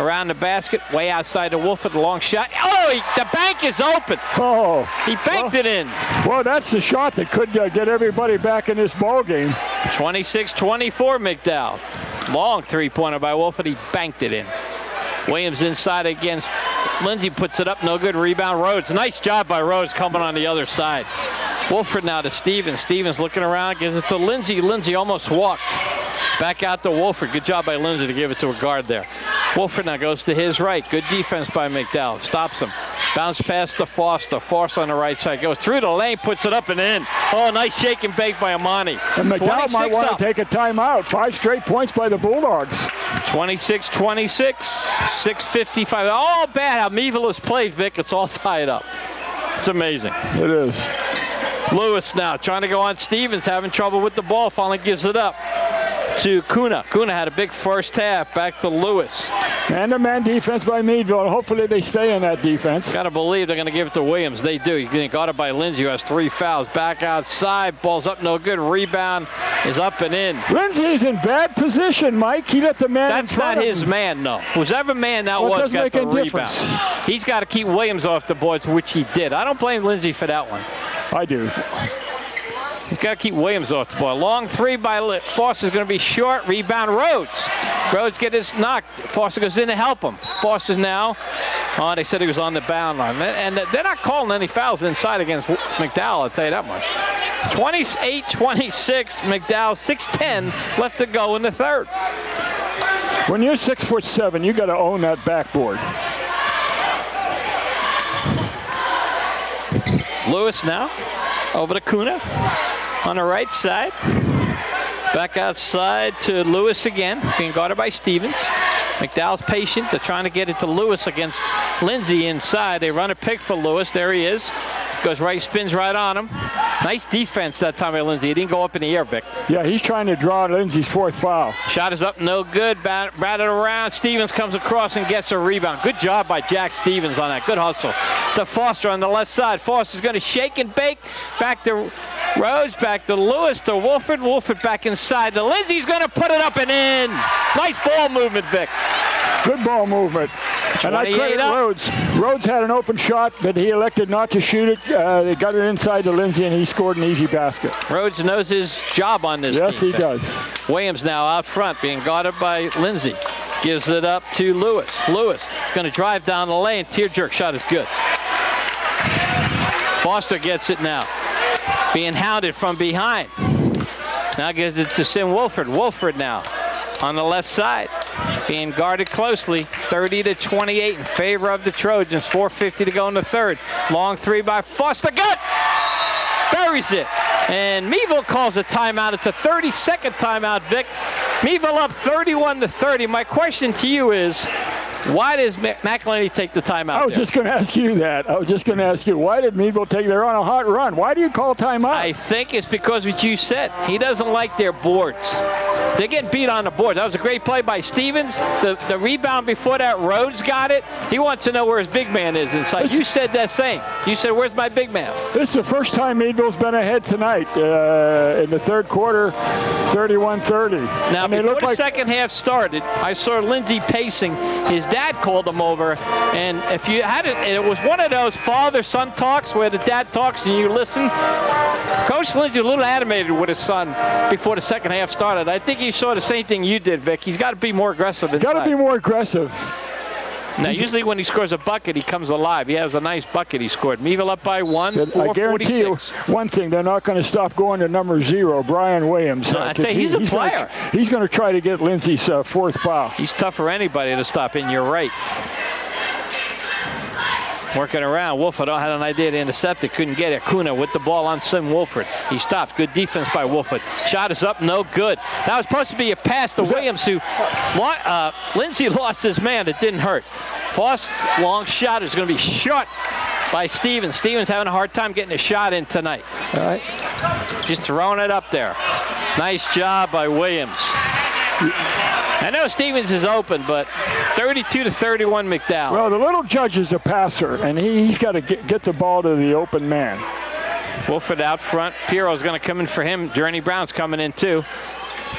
around the basket. Way outside to Wolford. The long shot. Oh, the bank is open. Oh. He banked it in. Well, that's the shot that could get everybody back in this ball game. 26-24 McDowell. Long three-pointer by Wolford. He banked it in. Williams inside against Lindsay, puts it up, no good. Rebound, Rhodes. Nice job by Rhodes coming on the other side. Wolford now to Stevens. Stevens looking around, gives it to Lindsay. Lindsay almost walked. Back out to Wolford. Good job by Lindsay to give it to a guard there. Wolford now goes to his right. Good defense by McDowell. Stops him. Bounce pass to Foster. Foster on the right side. Goes through the lane, puts it up and in. Oh, nice shake and bake by Amani. And McDowell might want to take a timeout. 5 straight points by the Bulldogs. 26-26. 6:55. Oh, bad how Meadville has played, Vic. It's all tied up. It's amazing. It is. Lewis now trying to go on Stevens, having trouble with the ball. Finally gives it up to Kuna. Kuna had a big first half. Back to Lewis. And a man defense by Meadville. Hopefully they stay in that defense. Got to believe they're going to give it to Williams. They do. He got it by Lindsay, who has 3 fouls. Back outside. Ball's up, no good. Rebound is up and in. Lindsay's in bad position, Mike. He let the man. That's not his man, no. Whoever man that was got the rebound. He's got to keep Williams off the boards, which he did. I don't blame Lindsay for that one. I do. He's got to keep Williams off the ball. Long 3 by Foster's going to be short. Rebound, Rhodes. Rhodes get his knock. Foster goes in to help him. Foster's now. Oh, they said he was on the bound line. And they're not calling any fouls inside against McDowell, I'll tell you that much. 28-26, McDowell, 6:10 left to go in the third. When you're 6'7", you got to own that backboard. Lewis now over to Kuna on the right side. Back outside to Lewis again, being guarded by Stevens. McDowell's patient. They're trying to get it to Lewis against Lindsay inside. They run a pick for Lewis. There he is. Goes right, spins right on him. Nice defense that time by Lindsay. He didn't go up in the air, Vic. Yeah, he's trying to draw Lindsay's 4th foul. Shot is up, no good. Batted around. Stevens comes across and gets a rebound. Good job by Jack Stevens on that. Good hustle. To Foster on the left side. Foster's going to shake and bake. Back to Rhodes, back to Lewis, to Wolford. Wolford back inside to Lindsay's going to put it up and in. Nice ball movement, Vic. Good ball movement. And I credit Rhodes. Rhodes had an open shot, but he elected not to shoot it. They got it inside to Lindsay, and he scored an easy basket. Rhodes knows his job on this team. Yes, he does. Williams now out front, being guarded by Lindsay. Gives it up to Lewis. Lewis going to drive down the lane. Tear jerk shot is good. Foster gets it now. Being hounded from behind. Now gives it to Sim Wolford. Wolford now on the left side. Being guarded closely. 30-28 in favor of the Trojans. 4:50 to go in the third. Long 3 by Foster. Good! Buries it. And Meadville calls a timeout. It's a 32nd timeout, Vic. Meadville up 31-30. My question to you is, why does McElhaney take the timeout? I was just going to ask you that. I was just going to ask you, why did Meadville take? They're on a hot run. Why do you call timeout? I think it's because what you said. He doesn't like their boards. They're getting beat on the board. That was a great play by Stevens. The rebound before that, Rhodes got it. He wants to know where his big man is inside. You said that same. You said, where's my big man? This is the first time Meadville's been ahead tonight in the third quarter, 31-30. Now, before the second half started, I saw Lindsay pacing. His dad called him over, and if you had it was one of those father-son talks where the dad talks and you listen. Coach Lindsay was a little animated with his son before the second half started. I think he saw the same thing you did, Vic. He's got to be more aggressive. Got to be more aggressive. Now, usually when he scores a bucket, he comes alive. He has a nice bucket he scored. Meadville up by 1, 4:46. I guarantee you one thing, they're not going to stop going to number 0, Brian Williams. No, I tell you, he's a player. He's going to try to get Lindsay's 4th foul. He's tough for anybody to stop, and you're right. Working around. Wolford had an idea to intercept it. Couldn't get it. Kuna with the ball on Sim Wolford. He stops. Good defense by Wolford. Shot is up. No good. That was supposed to be a pass to Williams, who Lindsay lost his man. It didn't hurt. Foss, long shot is going to be short by Stevens. Stevens having a hard time getting a shot in tonight. All right. Just throwing it up there. Nice job by Williams. I know Stevens is open, but 32-31 McDowell. Well, the little judge is a passer, and he's got to get the ball to the open man. Wolford out front. Piero's going to come in for him. Journey Brown's coming in too.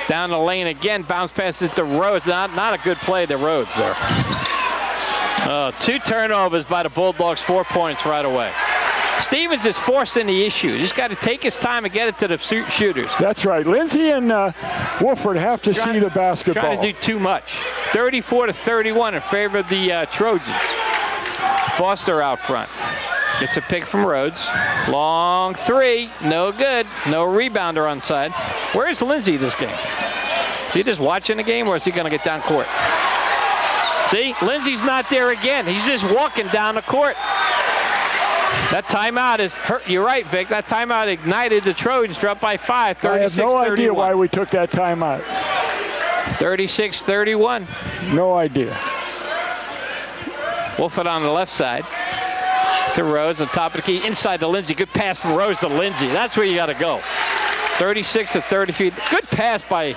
Down the lane again. Bounce passes to Rhodes. Not a good play to Rhodes there. 2 turnovers by the Bulldogs. 4 points right away. Stevens is forcing the issue. He's got to take his time and get it to the shooters. That's right. Lindsay and Wolford have to see the basketball. Trying to do too much. 34-31 in favor of the Trojans. Foster out front. Gets a pick from Rhodes. Long 3. No good. No rebounder on side. Where's Lindsay this game? Is he just watching the game, or is he going to get down court? See, Lindsay's not there again. He's just walking down the court. That timeout is hurt. You're right, Vic. That timeout ignited the Trojans. Dropped by 5, 36-31. I have no idea why we took that timeout. 36-31. No idea. Wolford on the left side to Rhodes on top of the key. Inside to Lindsay. Good pass from Rhodes to Lindsay. That's where you got to go. 36-33. Good pass by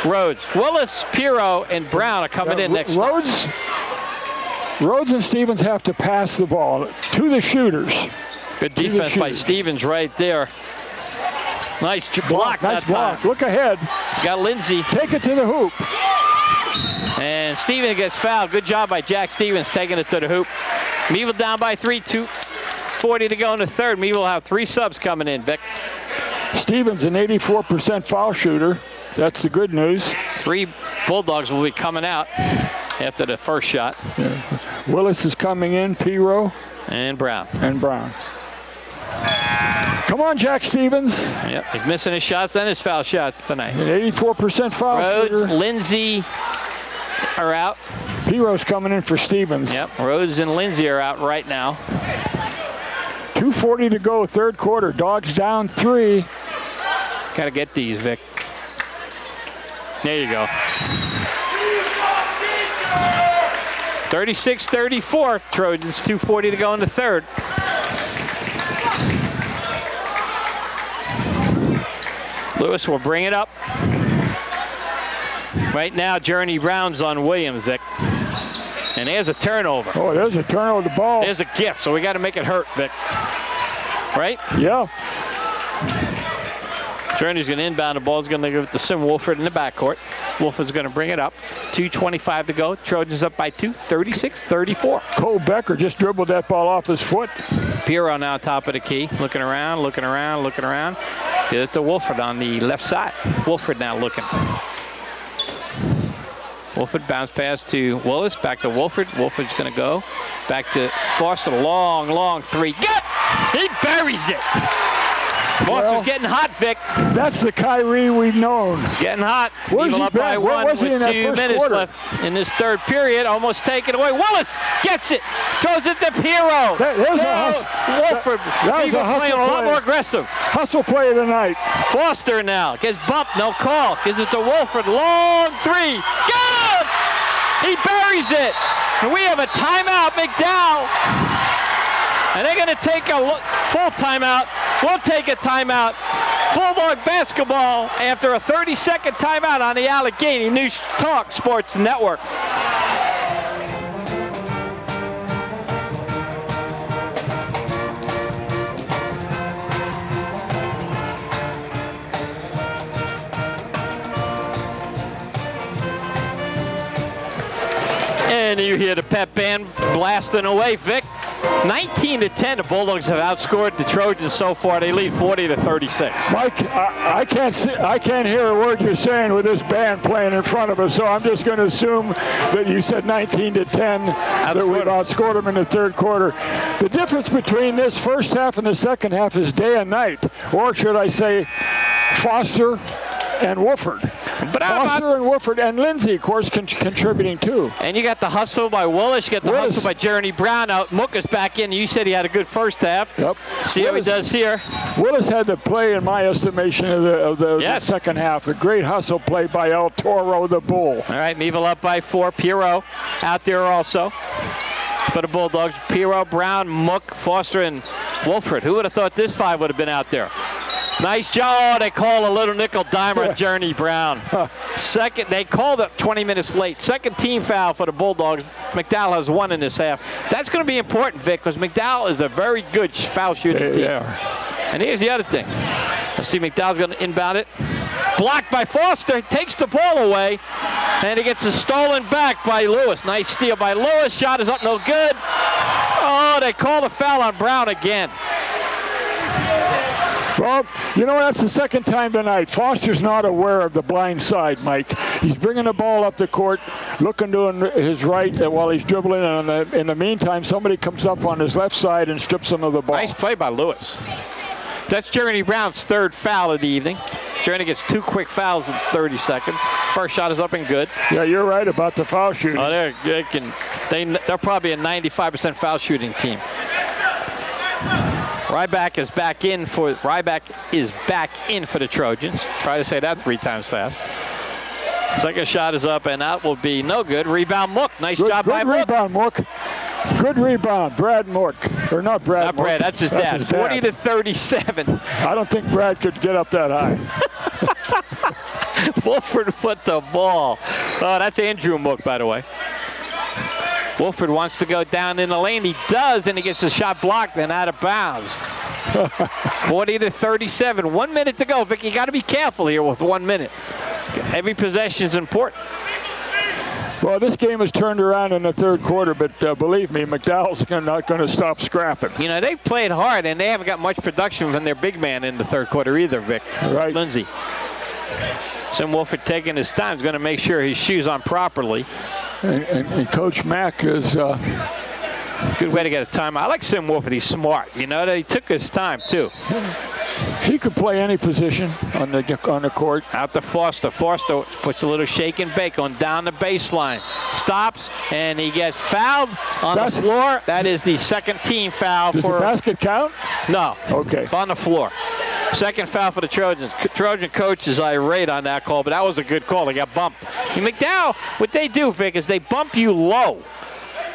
Rhodes. Willis, Piero, and Brown are coming in next. Rhodes and Stevens have to pass the ball to the shooters. Good defense by Stevens right there. Nice block. Nice block. Look ahead. Got Lindsay. Take it to the hoop. And Stevens gets fouled. Good job by Jack Stevens taking it to the hoop. Meadville down by 3. 2:40 to go in the third. Meadville will have 3 subs coming in, Vic. Stevens an 84% foul shooter. That's the good news. 3 Bulldogs will be coming out after the first shot. Yeah. Willis is coming in, Piero. And Brown. Come on, Jack Stevens. Yep, he's missing his shots and his foul shots tonight. An 84% foul Rhodes, shooter. Lindsay are out. Piero's coming in for Stevens. Yep, Rhodes and Lindsay are out right now. 2:40 to go, third quarter. Dogs down 3. Got to get these, Vic. There you go. 36-34, Trojans, 2:40 to go in the third. Lewis will bring it up. Right now, Journey Brown's on Williams, Vic. And there's a turnover. Oh, there's a turnover of the ball. There's a gift, so we got to make it hurt, Vic. Right? Yeah. Journey's going to inbound the ball. He's going to give it to Sim Wolford in the backcourt. Wolford's going to bring it up. 2:25 to go. Trojans up by 2, 36-34. Cole Becker just dribbled that ball off his foot. Piero now top of the key. Looking around. Get it to Wolford on the left side. Wolford now looking. Wolford bounce pass to Willis. Back to Wolford. Wolford's going to go. Back to Foster. Long 3. Get! He buries it. Foster's getting hot, Vic. That's the Kyrie we've known. Getting hot. Where's Even he up by been? Where 1 was he with in that 2 first minutes quarter? left in this third period. Almost taken away. Willis gets it. Throws it to Piero. Wolford. People playing a lot more aggressive. Hustle play of the night. Foster now gets bumped. No call. Gives it to Wolford. Long 3. Good! He buries it. And we have a timeout, McDowell. And they're going to take a full timeout. We'll take a timeout. Bulldog basketball after a 30-second timeout on the Allegheny News Talk Sports Network. And you hear the pep band blasting away, Vic. 19-10, the Bulldogs have outscored the Trojans so far. They lead 40-36. Mike, I can't hear a word you're saying with this band playing in front of us, so I'm just going to assume that you said 19-10, that we've outscored them in the third quarter. The difference between this first half and the second half is day and night, or should I say Foster and Wolford. But Foster and Wolford and Lindsay, of course, contributing too. And you got the hustle by Willis. You got the hustle by Jeremy Brown. Now Mook is back in. You said he had a good first half. Yep. See how he does here. Willis had the play, in my estimation, of the second half. A great hustle play by El Toro, the Bull. All right, Meadville up by 4. Pierrot out there also for the Bulldogs. Pierrot, Brown, Mook, Foster, and Wolford. Who would have thought this 5 would have been out there? Nice job. They call a little nickel dimer on Journey Brown. Second, they called it 20 minutes late. Second team foul for the Bulldogs. McDowell has 1 in this half. That's going to be important, Vic, because McDowell is a very good foul shooting team. Yeah. And here's the other thing. Let's see, McDowell's going to inbound it. Blocked by Foster. Takes the ball away. And it gets a stolen back by Lewis. Nice steal by Lewis. Shot is up, no good. Oh, they call the foul on Brown again. Well, you know, that's the second time tonight. Foster's not aware of the blind side, Mike. He's bringing the ball up the court, looking to his right while he's dribbling, and in the meantime, somebody comes up on his left side and strips him of the ball. Nice play by Lewis. That's Journey Brown's 3rd foul of the evening. Journey gets 2 quick fouls in 30 seconds. First shot is up and good. Yeah, you're right about the foul shooting. Oh, they're probably a 95% foul shooting team. Ryback is back in for the Trojans. Try to say that 3 times fast. Second shot is up, and that will be no good. Rebound Mook. Nice job by Mook. Good rebound, Mook. Good rebound, Brad Mook. Or not Brad Not Mook. Brad, that's his dad. 40-37. I don't think Brad could get up that high. Wolford with the ball. Oh, that's Andrew Mook, by the way. Wolford wants to go down in the lane. He does, and he gets the shot blocked and out of bounds. 40-37. 1 minute to go. Vic, you got to be careful here with 1 minute. Every possession is important. Well, this game has turned around in the 3rd quarter, but believe me, McDowell's not going to stop scrapping. You know, they played hard, and they haven't got much production from their big man in the 3rd quarter either, Vic. Right. Lindsay. Sim Wolford taking his time is going to make sure his shoes on properly. And Coach Mack is... good way to get a timeout. I like Sim Wolford. He's smart. You know, he took his time, too. He could play any position on the court. Out to Foster. Foster puts a little shake and bake on down the baseline. Stops, and he gets fouled on the floor. That is the second team foul. Does the basket count? No. Okay. It's on the floor. Second foul for the Trojans. Trojan coach is irate on that call, but that was a good call. They got bumped. And McDowell, what they do, Vic, is they bump you low.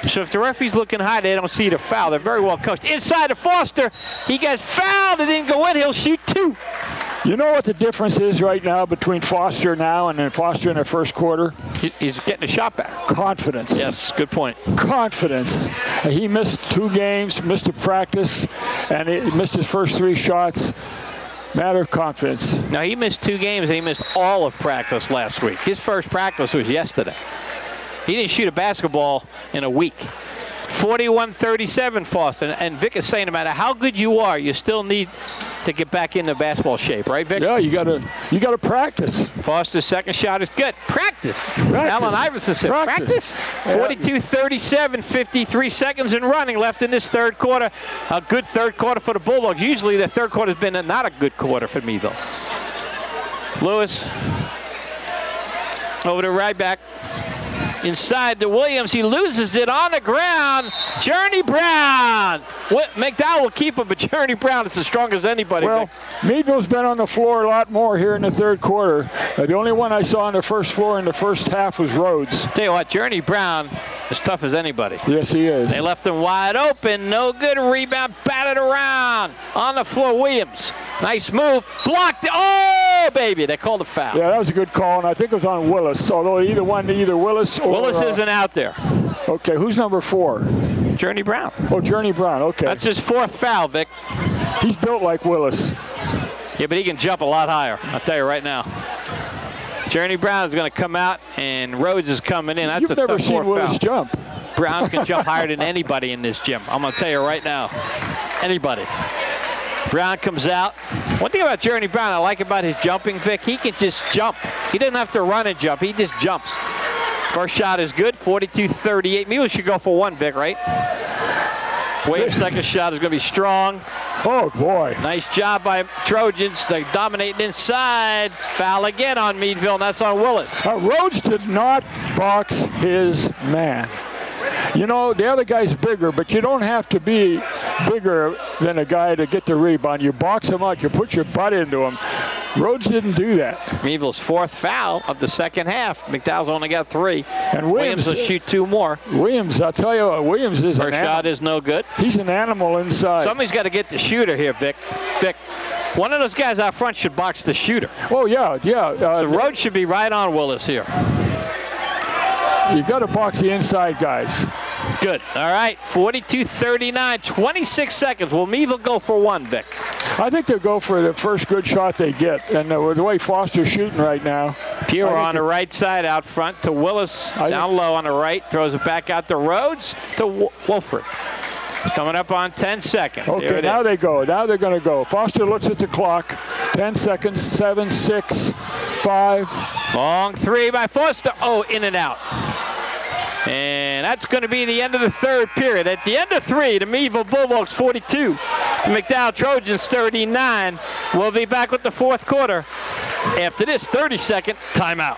So if the referee's looking high, they don't see the foul. They're very well coached. Inside to Foster. He gets fouled. It didn't go in. He'll shoot 2. You know what the difference is right now between Foster now and then Foster in the 1st quarter? He's getting a shot back. Confidence. Yes, good point. Confidence. He missed 2 games, missed a practice, and he missed his first 3 shots. Matter of confidence. Now, he missed 2 games. And he missed all of practice last week. His first practice was yesterday. He didn't shoot a basketball in a week. 41-37, Foster. And Vic is saying no matter how good you are, you still need to get back into basketball shape, right, Vic? Yeah, you gotta practice. Foster's second shot is good. Practice. Allen Iverson said practice. 42-37, 53 seconds and running left in this 3rd quarter. A good 3rd quarter for the Bulldogs. Usually the 3rd quarter has been not a good quarter for me, though. Lewis over to Ryback. Inside to Williams. He loses it on the ground. Journey Brown. McDowell will keep it, but Journey Brown is as strong as anybody. Well, Meadville's been on the floor a lot more here in the 3rd quarter. The only one I saw on the first floor in the first half was Rhodes. Tell you what, Journey Brown is tough as anybody. Yes, he is. They left him wide open. No good. Rebound. Batted around. On the floor, Williams. Nice move. Blocked. Oh, baby. They called a foul. Yeah, that was a good call, and I think it was on Willis, although either Willis or... Willis isn't out there. Okay, who's number 4? Journey Brown. Oh, Journey Brown, okay. That's his 4th foul, Vic. He's built like Willis. Yeah, but he can jump a lot higher. I'll tell you right now. Journey Brown is going to come out, and Rhodes is coming in. That's You've never seen Willis jump. Brown can jump higher than anybody in this gym. I'm going to tell you right now. Anybody. Brown comes out. One thing about Journey Brown I like about his jumping, Vic, he can just jump. He doesn't have to run and jump. He just jumps. First shot is good, 42-38. Maybe we should go for 1, Vic, right? Williams' second shot is going to be strong. Oh, boy. Nice job by Trojans. They're dominating inside. Foul again on Meadville, and that's on Willis. Rhodes did not box his man. You know, the other guy's bigger, but you don't have to be bigger than a guy to get the rebound. You box him out. You put your butt into him. Rhodes didn't do that. Meadville's 4th foul of the second half. McDowell's only got 3. And Williams will shoot 2 more. Williams, I'll tell you what, Williams is First shot is no good. He's an animal inside. Somebody's got to get the shooter here, Vic. One of those guys out front should box the shooter. Oh, yeah. The road should be right on Willis here. You got to box the inside guys. Good. All right. 42-39. 26 seconds. Will Meadville go for 1, Vic? I think they'll go for the first good shot they get. And with the way Foster's shooting right now. Pure on the right side out front to Willis. Down low on the right. Throws it back out to Rhodes to Wolford. Coming up on 10 seconds. Okay, now they go. Now they're going to go. Foster looks at the clock. 10 seconds. 7, 6, 5. Long 3 by Foster. Oh, in and out. And that's going to be the end of the 3rd period. At the end of 3, the Meadville Bulldogs 42. The McDowell Trojans 39. We'll be back with the 4th quarter after this 30-second timeout.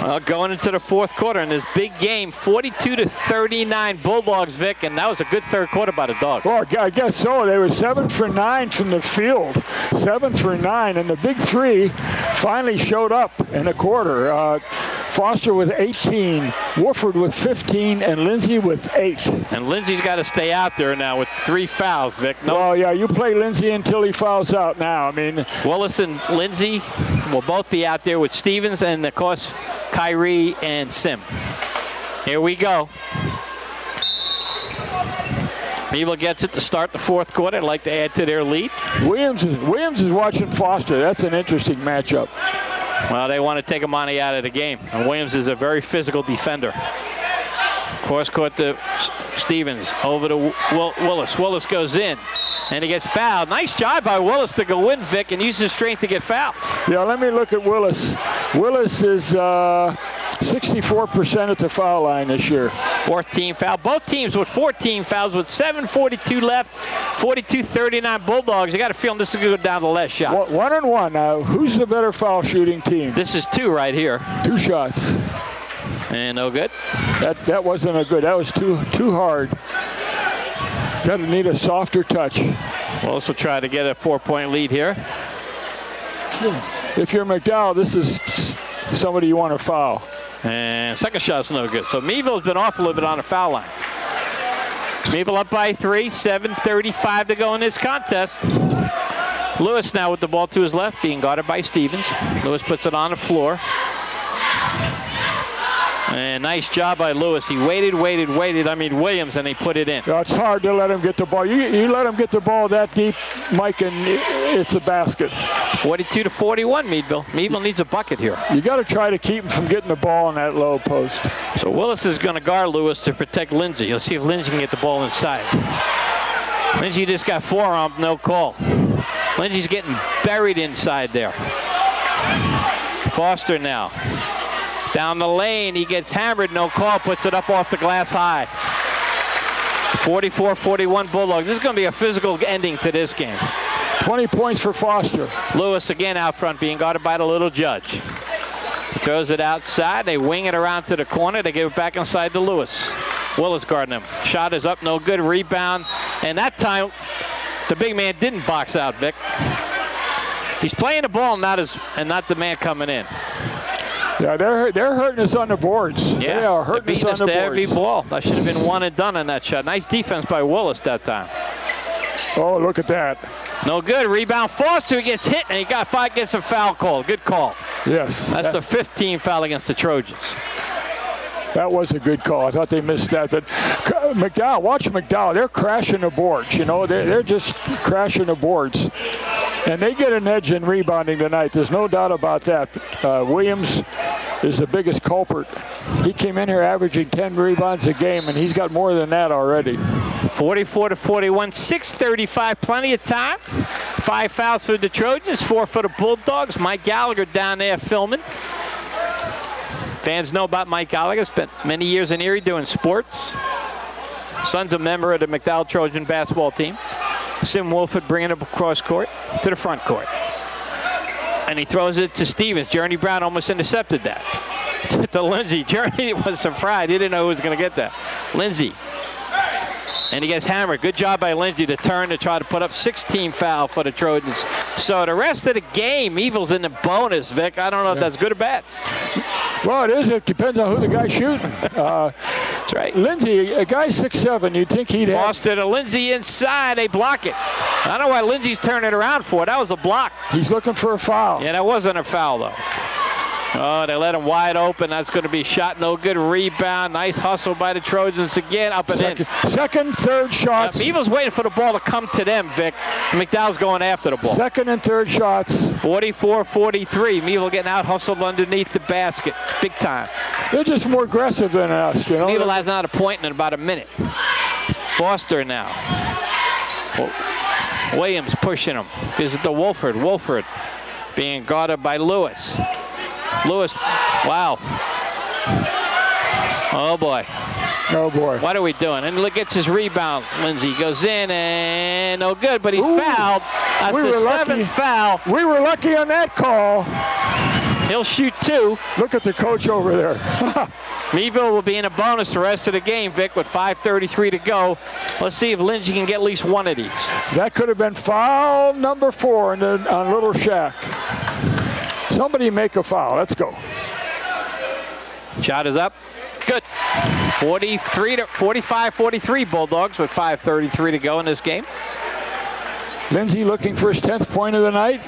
Well, going into the 4th quarter in this big game, 42-39 Bulldogs, Vic, and that was a good 3rd quarter by the Dogs. Well, I guess so. They were 7 for 9 from the field, 7 for 9, and the big 3 finally showed up in a quarter. Foster with 18, Wolford with 15, and Lindsay with 8. And Lindsay's got to stay out there now with 3 fouls, Vic. Well, yeah, you play Lindsay until he fouls out now. I mean, Willis and Lindsay will both be out there with Stevens and, of course, Kyrie and Sim. Here we go. Meadville gets it to start the 4th quarter. I'd like to add to their lead. Williams is watching Foster. That's an interesting matchup. Well, they want to take Amani out of the game. And Williams is a very physical defender. Cross court to Stevens. Over to Willis. Willis goes in. And he gets fouled. Nice job by Willis to go in, Vic, and use his strength to get fouled. Yeah, let me look at Willis. Willis is 64% at the foul line this year. 14 foul. Both teams with 14 fouls with 7:42 left. 42-39 Bulldogs. You got a feeling this is going to go down to the last shot. 1-1 now. Who's the better foul shooting team? This is 2 right here. 2 shots. And no good. That wasn't a good. That was too hard. Got to need a softer touch. Willis will try to get a 4-point lead here. If you're McDowell, this is somebody you want to foul. And second shot's no good. So Meadville's been off a little bit on the foul line. Meadville up by 3, 7:35 to go in this contest. Lewis now with the ball to his left, being guarded by Stevens. Lewis puts it on the floor. And nice job by Lewis. He waited. Williams, and he put it in. It's hard to let him get the ball. You let him get the ball that deep, Mike, and it's a basket. 42-41, Meadville. Meadville needs a bucket here. You got to try to keep him from getting the ball in that low post. So Willis is going to guard Lewis to protect Lindsay. Let's see if Lindsay can get the ball inside. Lindsay just got forearmed, no call. Lindsay's getting buried inside there. Foster now. Down the lane, he gets hammered, no call, puts it up off the glass high. 44-41 Bulldogs. This is going to be a physical ending to this game. 20 points for Foster. Lewis again out front, being guarded by the little judge. He throws it outside. They wing it around to the corner. They give it back inside to Lewis. Willis guarding him. Shot is up, no good. Rebound. And that time, the big man didn't box out, Vic. He's playing the ball, not the man coming in. Yeah, they're hurting us on the boards. Yeah, they are hurting us on the boards. Every ball. That should have been one and done on that shot. Nice defense by Willis that time. Oh, look at that. No good. Rebound. Foster gets hit, and he gets a foul call. Good call. Yes. That's the 15th foul against the Trojans. That was a good call. I thought they missed that. But McDowell, watch McDowell. They're crashing the boards. You know, they're just crashing the boards. And they get an edge in rebounding tonight. There's no doubt about that. Williams is the biggest culprit. He came in here averaging 10 rebounds a game, and he's got more than that already. 44-41, 6:35, plenty of time. 5 fouls for the Trojans, 4 for the Bulldogs. Mike Gallagher down there filming. Fans know about Mike Gallagher. Spent many years in Erie doing sports. Son's a member of the McDowell Trojan basketball team. Sim Wolford bringing it across court to the front court. And he throws it to Stevens. Journey Brown almost intercepted that. To Lindsay. Journey was surprised. He didn't know who was going to get that. Lindsay. And he gets hammered. Good job by Lindsay to turn to try to put up 16 foul for the Trojans. So the rest of the game, Meadville's in the bonus, Vic. I don't know if that's good or bad. Well, it is. It depends on who the guy's shooting. That's right. Lindsay, a guy 6'7", you'd think he'd have. Foster to Lindsay inside. They block it. I don't know why Lindsay's turning it around for. That was a block. He's looking for a foul. Yeah, that wasn't a foul, though. Oh, they let him wide open. That's going to be shot. No good. Rebound. Nice hustle by the Trojans again. Up and in. Second, third shots. Meadville's waiting for the ball to come to them, Vic. McDowell's going after the ball. Second and third shots. 44-43. Meadville getting out hustled underneath the basket. Big time. They're just more aggressive than us, you know. Meadville has not a point in about a minute. Foster now. Williams pushing him. Gives it to Wolford. Wolford being guarded by Lewis. Lewis, wow. Oh, boy. Oh, boy. What are we doing? And look, gets his rebound. Lindsay goes in and no good, but he's fouled. That's the seventh foul. We were lucky on that call. He'll shoot 2. Look at the coach over there. Meadville will be in a bonus the rest of the game, Vic, with 5:33 to go. Let's see if Lindsay can get at least one of these. That could have been foul number 4 on Little Shack. Somebody make a foul. Let's go. Shot is up. Good. 45-43 Bulldogs with 5:33 to go in this game. Lindsay looking for his 10th point of the night.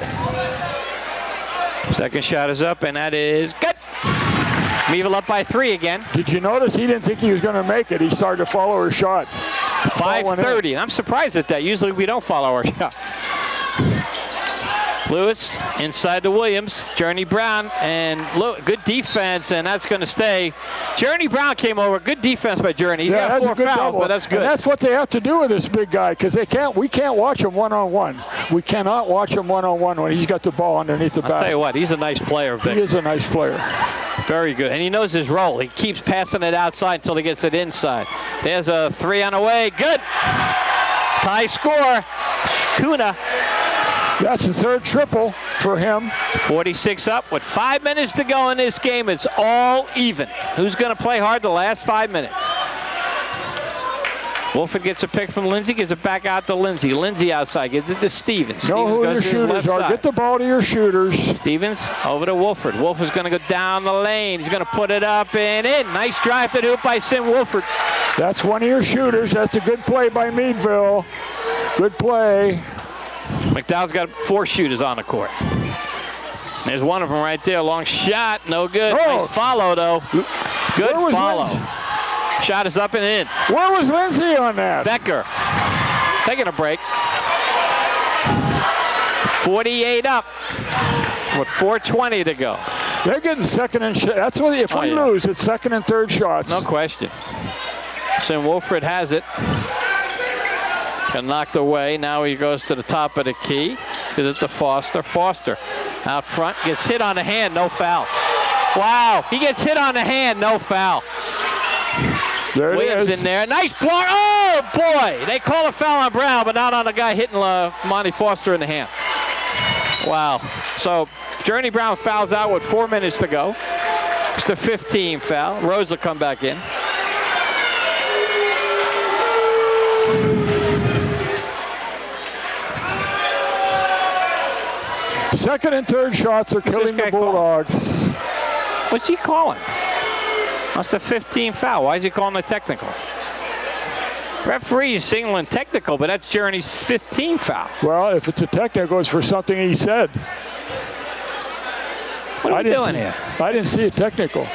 Second shot is up, and that is good. Meadville up by 3 again. Did you notice he didn't think he was going to make it? He started to follow her shot. 5:30. I'm surprised at that. Usually we don't follow our shots. Lewis inside to Williams. Journey Brown and good defense, and that's going to stay. Journey Brown came over. Good defense by Journey. He's got 4 fouls, but that's good. And that's what they have to do with this big guy, because we can't watch him one-on-one. We cannot watch him one-on-one when he's got the ball underneath the basket. I'll tell you what, he's a nice player, Vic. He is a nice player. Very good, and he knows his role. He keeps passing it outside until he gets it inside. There's a 3 on the way. Good. Tie score. Kuna. That's the 3rd triple for him. 46 up with 5 minutes to go in this game. It's all even. Who's going to play hard the last 5 minutes? Wolford gets a pick from Lindsay, gives it back out to Lindsay. Lindsay outside, gives it to Stevens. Know who your shooters are. Get the ball to your shooters. Stevens over to Wolford. Wolford's going to go down the lane. He's going to put it up and in. Nice drive to the hoop by Sim Wolford. That's one of your shooters. That's a good play by Meadville. Good play. McDowell's got 4 shooters on the court. There's one of them right there. Long shot. No good. Oh. Nice follow, though. Good follow. Lindsay? Shot is up and in. Where was Lindsay on that? Becker taking a break. 48 up with 4:20 to go. They're getting second and that's what if we lose, it's second and third shots. No question. Sim Wolford has it. And knocked away. Now he goes to the top of the key. Gives it to Foster. Foster out front. Gets hit on the hand. No foul. Wow. He gets hit on the hand. No foul. There it Williams is. in there. Nice block. Oh, boy. They call a foul on Brown, but not on the guy hitting Monty Foster in the hand. Wow. So Journey Brown fouls out with 4 minutes to go. It's a 15 foul. Rose will come back in. Second and third shots are killing the Bulldogs. What's he calling? That's a 15 foul. Why is he calling a technical? Referee is signaling technical, but that's Journey's 15 foul. Well, if it's a technical, it's for something he said. What are we doing here? I didn't see a technical.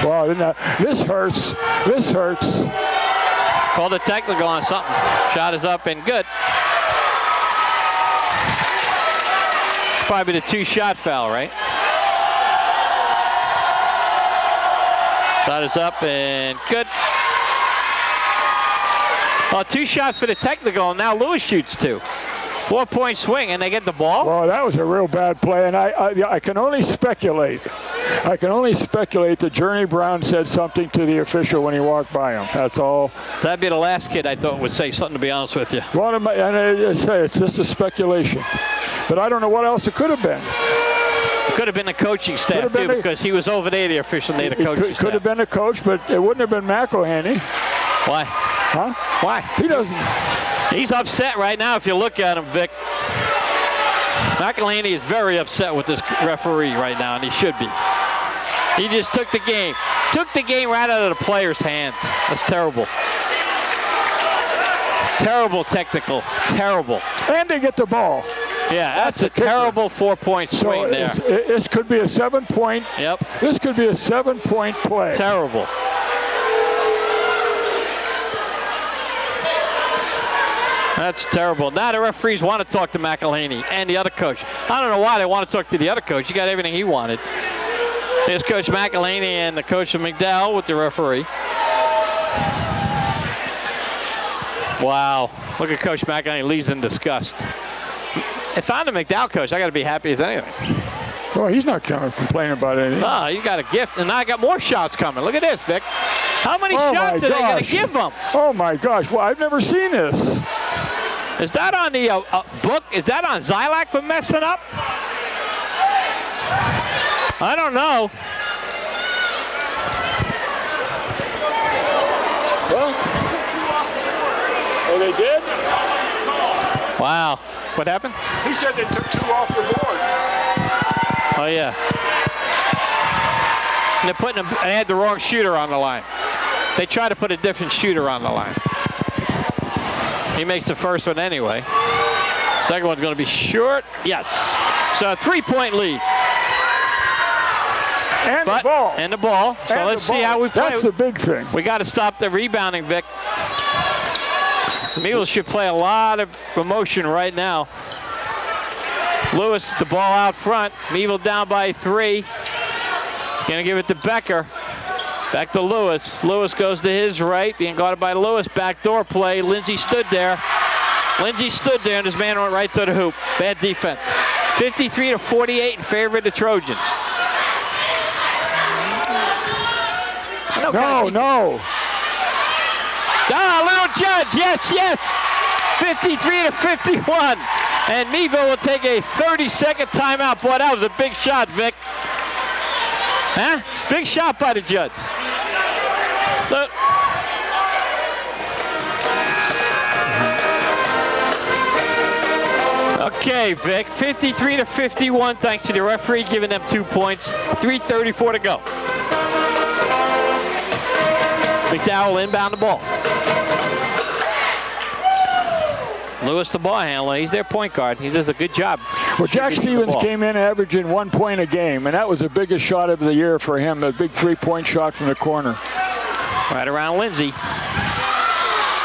Wow, this hurts. This hurts. Called a technical on something. Shot is up and good. Probably the 2-shot foul, right? Shot is up and good. Well, 2 shots for the technical, and now Lewis shoots 2. 4-point swing, and they get the ball? Well, that was a real bad play, and I can only speculate. I can only speculate that Journey Brown said something to the official when he walked by him. That's all. That'd be the last kid I thought would say something, to be honest with you. Well, it's just a speculation. But I don't know what else it could have been. Could have been the coaching staff, too, because he was over there, the official named the coaching staff. Could have been a coach, but it wouldn't have been McElhaney. Why? Huh? Why? He doesn't. He's upset right now if you look at him, Vic. McElhaney is very upset with this referee right now, and he should be. He just took the game. Took the game right out of the player's hands. That's terrible. Terrible technical. Terrible. And they get the ball. Yeah, that's a terrible 4-point swing there. This could be a 7-point. Yep. This could be a 7-point play. Terrible. That's terrible. Now the referees want to talk to McElhaney and the other coach. I don't know why they want to talk to the other coach. He got everything he wanted. There's Coach McElhaney and the coach of McDowell with the referee. Wow. Look at Coach McElhaney, leaves in disgust. If I'm the McDowell coach, I got to be happy as anything. Well, he's not complaining about anything. Oh, you got a gift, and now I got more shots coming. Look at this, Vic. How many shots are they going to give them? Oh, my gosh. Well, I've never seen this. Is that on the book? Is that on Zilak for messing up? I don't know. Well, oh, they did? Wow. What happened? He said they took 2 off the board. Oh, yeah. And they're putting them, they had the wrong shooter on the line. They try to put a different shooter on the line. He makes the first one anyway. Second one's going to be short. Yes. So a 3-point lead. And the ball. And the ball. So let's see how we play. That's the big thing. We got to stop the rebounding, Vic. Meadville should play a lot of emotion right now. Lewis, the ball out front. Meadville down by 3. Going to give it to Becker. Back to Lewis. Lewis goes to his right, being guarded by Lewis. Backdoor play. Lindsay stood there. Lindsay stood there, and his man went right to the hoop. Bad defense. 53-48 in favor of the Trojans. No. Ah, little judge. Yes, yes. 53-51. And Meadville will take a 30-second timeout. Boy, that was a big shot, Vic. Huh? Big shot by the judge. Look. Okay, Vic, 53-51, thanks to the referee giving them 2 points. 3:34 to go. McDowell will inbound the ball. Lewis, the ball handler, he's their point guard. He does a good job. Well, Jack Stevens came in averaging 1 point a game, and that was the biggest shot of the year for him, the big 3-point shot from the corner. Right around Lindsay.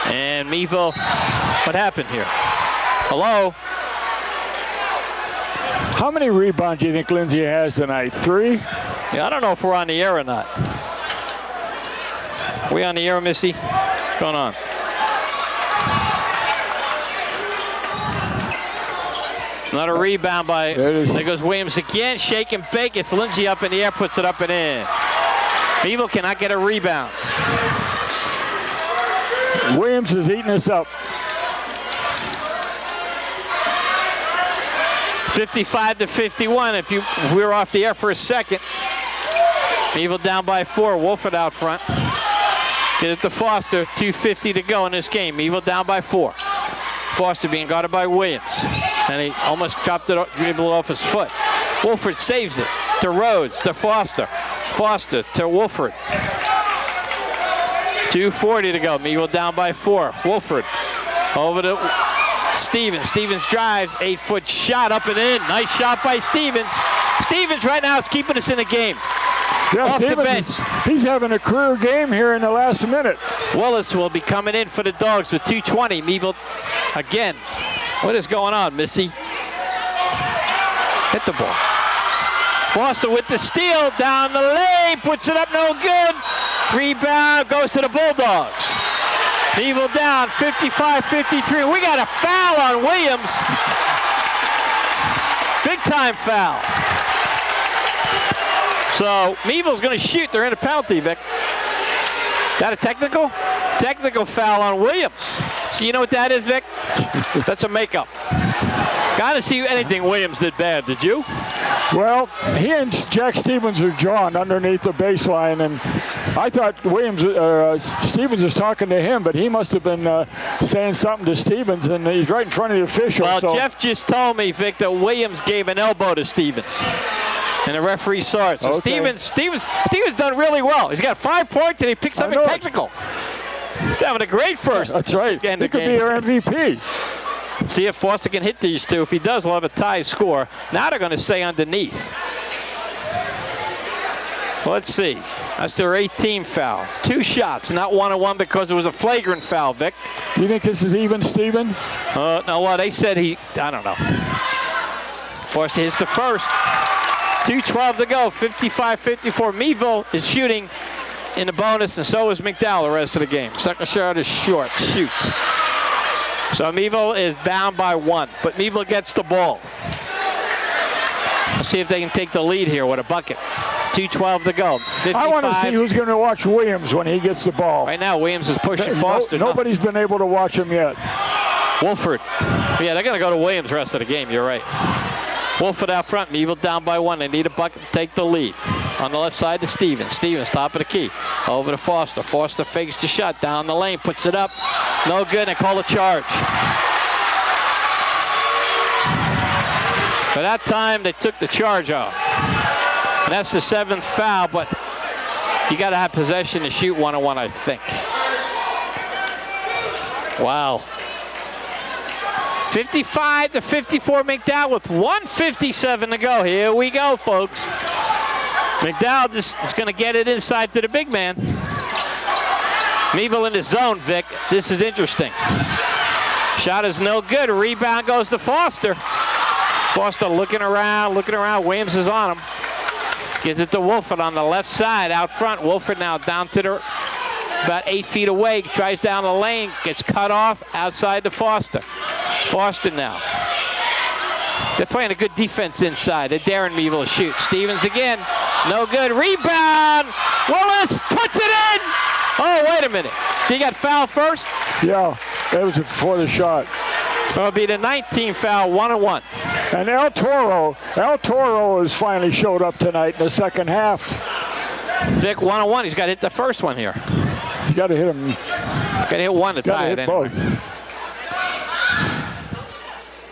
And Meadville, what happened here? Hello? How many rebounds do you think Lindsay has tonight? 3? Yeah, I don't know if we're on the air or not. Are we on the air, Missy? What's going on? Another rebound by, there goes Williams again, shake and bake. It's Lindsay up in the air, puts it up and in. Meadville cannot get a rebound. Williams is eating us up. 55-51. If we were off the air for a second. Meadville down by 4. Wolford out front. Get it to Foster. 2:50 to go in this game. Meadville down by 4. Foster being guarded by Williams. And he almost chopped it off his foot. Wolford saves it to Rhodes, to Foster. Foster to Wolford. 2:40 to go. Meadville down by 4. Wolford over to Stevens. Stevens drives, 8-foot shot up and in. Nice shot by Stevens. Stevens right now is keeping us in the game. Yeah, off Stevens, the bench. He's having a career game here in the last minute. Willis will be coming in for the Dogs with 2:20. Meadville again. What is going on, Missy? Hit the ball. Foster with the steal down the lane, puts it up, no good. Rebound goes to the Bulldogs. Meadville down 55-53. We got a foul on Williams. Big time foul. So Meadville's going to shoot. They're in a penalty, Vic. That a technical? Technical foul on Williams. So you know what that is, Vic? That's a makeup. Got to see anything Williams did bad, did you? Well, he and Jack Stevens are drawn underneath the baseline, and I thought Stevens was talking to him, but he must have been saying something to Stevens, and he's right in front of the official. Well, so. Jeff just told me, Vic, that Williams gave an elbow to Stevens, and the referee saw it. So okay. Stevens done really well. He's got 5 points, and he picks up a technical. He's having a great first. That's right. He could be our MVP. See if Foster can hit these two. If he does, we'll have a tie score. Now they're going to stay underneath. Let's see. That's their 18th foul. 2 shots, not 1-on-1 because it was a flagrant foul, Vic. You think this is even, Steven? No, well, they said I don't know. Foster hits the first. 2:12 to go, 55-54. Meadville is shooting in the bonus, and so is McDowell the rest of the game. Second shot is short. Shoot. So Meadville is down by 1, but Meadville gets the ball. Let's see if they can take the lead here with a bucket. 2:12 to go. 55. I want to see who's going to watch Williams when he gets the ball. Right now, Williams is pushing Foster. Nobody's been able to watch him yet. Wolford. Yeah, they're going to go to Williams the rest of the game. You're right. Wolford out front. Meadville down by 1. They need a bucket to take the lead. On the left side to Stevens. Stevens, top of the key. Over to Foster. Foster fakes the shot. Down the lane. Puts it up. No good. They call a charge. By that time, they took the charge off. And that's the 7th foul, but you got to have possession to shoot 1-on-1, I think. Wow. 55-54 McDowell with 1:57 to go. Here we go, folks. McDowell just is going to get it inside to the big man. Meadville in the zone, Vic. This is interesting. Shot is no good. Rebound goes to Foster. Foster looking around. Williams is on him. Gives it to Wolford on the left side out front. Wolford now down to the about 8 feet away. Tries down the lane. Gets cut off outside to Foster. Foster now. They're playing a good defense inside. They're daring Meadville to shoot. Stevens again. No good. Rebound. Willis puts it in. Oh, wait a minute. He got fouled first? Yeah, that was before the shot. So it'll be the 19th foul, 1-on-1. And El Toro has finally showed up tonight in the second half. Vic, 1-on-1. He's got to hit the first one here. He's got to hit him. Got to hit one to tie it anyway. Both.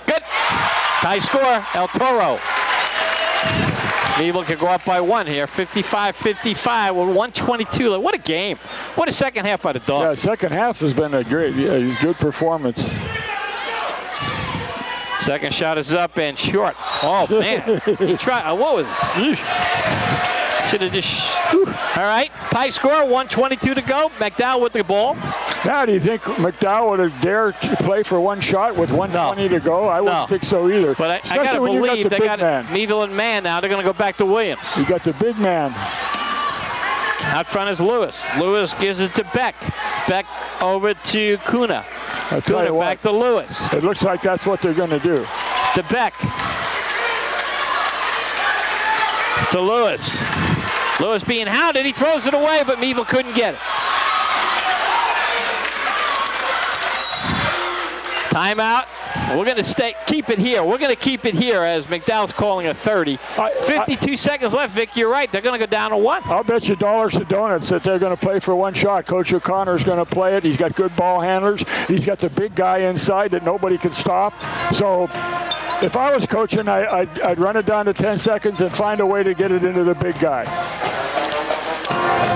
Good. High score, El Toro. Meadville can go up by 1 here, 55-55 with 1:22 left. What a game. What a second half by the Dogs. Yeah, second half has been a good performance. Second shot is up and short. Oh, man. He tried. What was should have just. All right. Tie score, 1:22 to go. McDowell with the ball. Now, do you think McDowell would have dared to play for 1 shot with 1:20 to go? I wouldn't think so either. But I got to believe they got Meadville and man now. They're going to go back to Williams. You got the big man. Out front is Lewis. Lewis gives it to Beck. Beck over to Kuna. Kuna back to Lewis. It looks like that's what they're going to do. To Beck. To Lewis. Lewis being hounded. He throws it away, but Meadville couldn't get it. Timeout. We're going to keep it here. We're going to keep it here as McDowell's calling a 30. 52 seconds left, Vic. You're right. They're going to go down to 1. I'll bet you dollars to donuts that they're going to play for 1 shot. Coach O'Connor's going to play it. He's got good ball handlers. He's got the big guy inside that nobody can stop. So if I was coaching, I'd run it down to 10 seconds and find a way to get it into the big guy.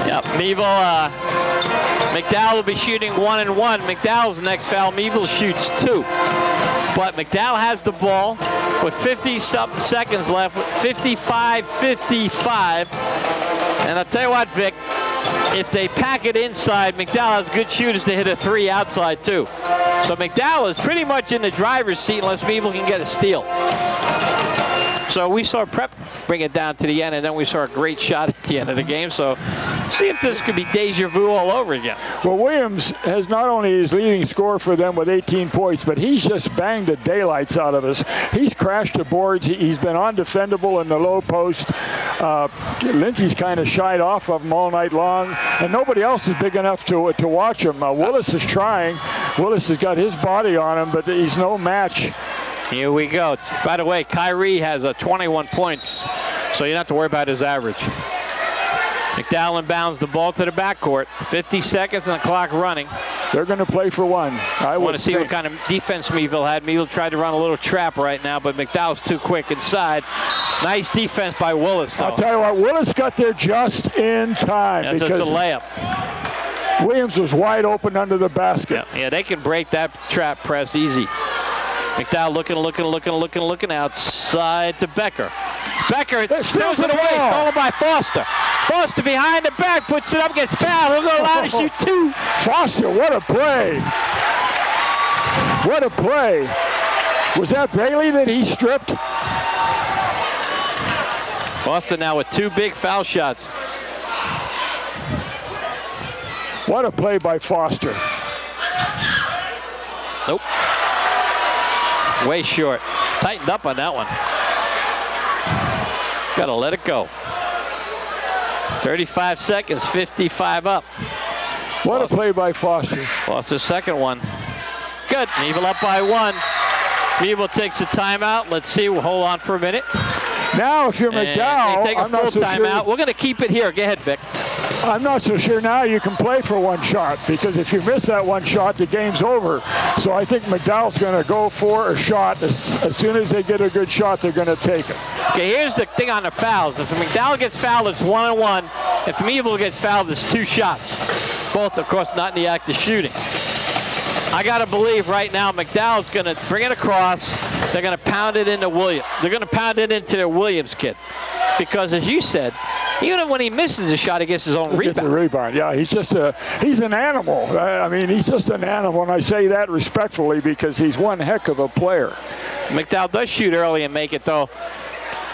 Yep, Meadville, McDowell will be shooting 1-and-1. McDowell's next foul. Meadville shoots 2. But McDowell has the ball with 50-something seconds left, 55-55. And I'll tell you what, Vic, if they pack it inside, McDowell has good shooters to hit a 3 outside, too. So McDowell is pretty much in the driver's seat unless Meadville can get a steal. So we saw Prep bring it down to the end, and then we saw a great shot at the end of the game. So see if this could be deja vu all over again. Well, Williams has not only his leading scorer for them with 18 points, but he's just banged the daylights out of us. He's crashed the boards. He's been undefendable in the low post. Lindsay's kind of shied off of him all night long, and nobody else is big enough to watch him. Willis is trying. Willis has got his body on him, but he's no match. Here we go. By the way, Kyrie has 21 points, so you don't have to worry about his average. McDowell inbounds the ball to the backcourt. 50 seconds and the clock running. They're going to play for one. I want to see what kind of defense Meadville had. Meadville tried to run a little trap right now, but McDowell's too quick inside. Nice defense by Willis, though. I'll tell you what, Willis got there just in time. Yes, because it's a layup. Williams was wide open under the basket. Yeah, they can break that trap press easy. McDowell looking outside to Becker. Becker throws it away, stolen by Foster. Foster behind the back, puts it up, gets fouled. He'll go allowed to shoot two. Foster, what a play. What a play. Was that Bailey that he stripped? Foster now with two big foul shots. What a play by Foster. Nope. Way short. Tightened up on that one. Got to let it go. 35 seconds, 55 up. What a play by Foster. Foster's second one. Good. Meadville up by one. Meadville takes a timeout. Let's see. We'll hold on for a minute. Now, if you're McDowell, they take a full timeout. We're going to keep it here. Go ahead, Vic. I'm not so sure now you can play for one shot, because if you miss that one shot, the game's over. So I think McDowell's going to go for a shot. As soon as they get a good shot, they're going to take it. Okay, here's the thing on the fouls. If McDowell gets fouled, it's 1-on-1. If Meadville gets fouled, it's two shots. Both, of course, not in the act of shooting. I got to believe right now McDowell's going to bring it across. They're going to pound it into Williams. They're going to pound it into their Williams kid. Because, as you said, even when he misses a shot, he gets his own rebound. Gets a rebound, yeah. He's an animal. I mean, he's just an animal, and I say that respectfully because he's one heck of a player. McDowell does shoot early and make it, though.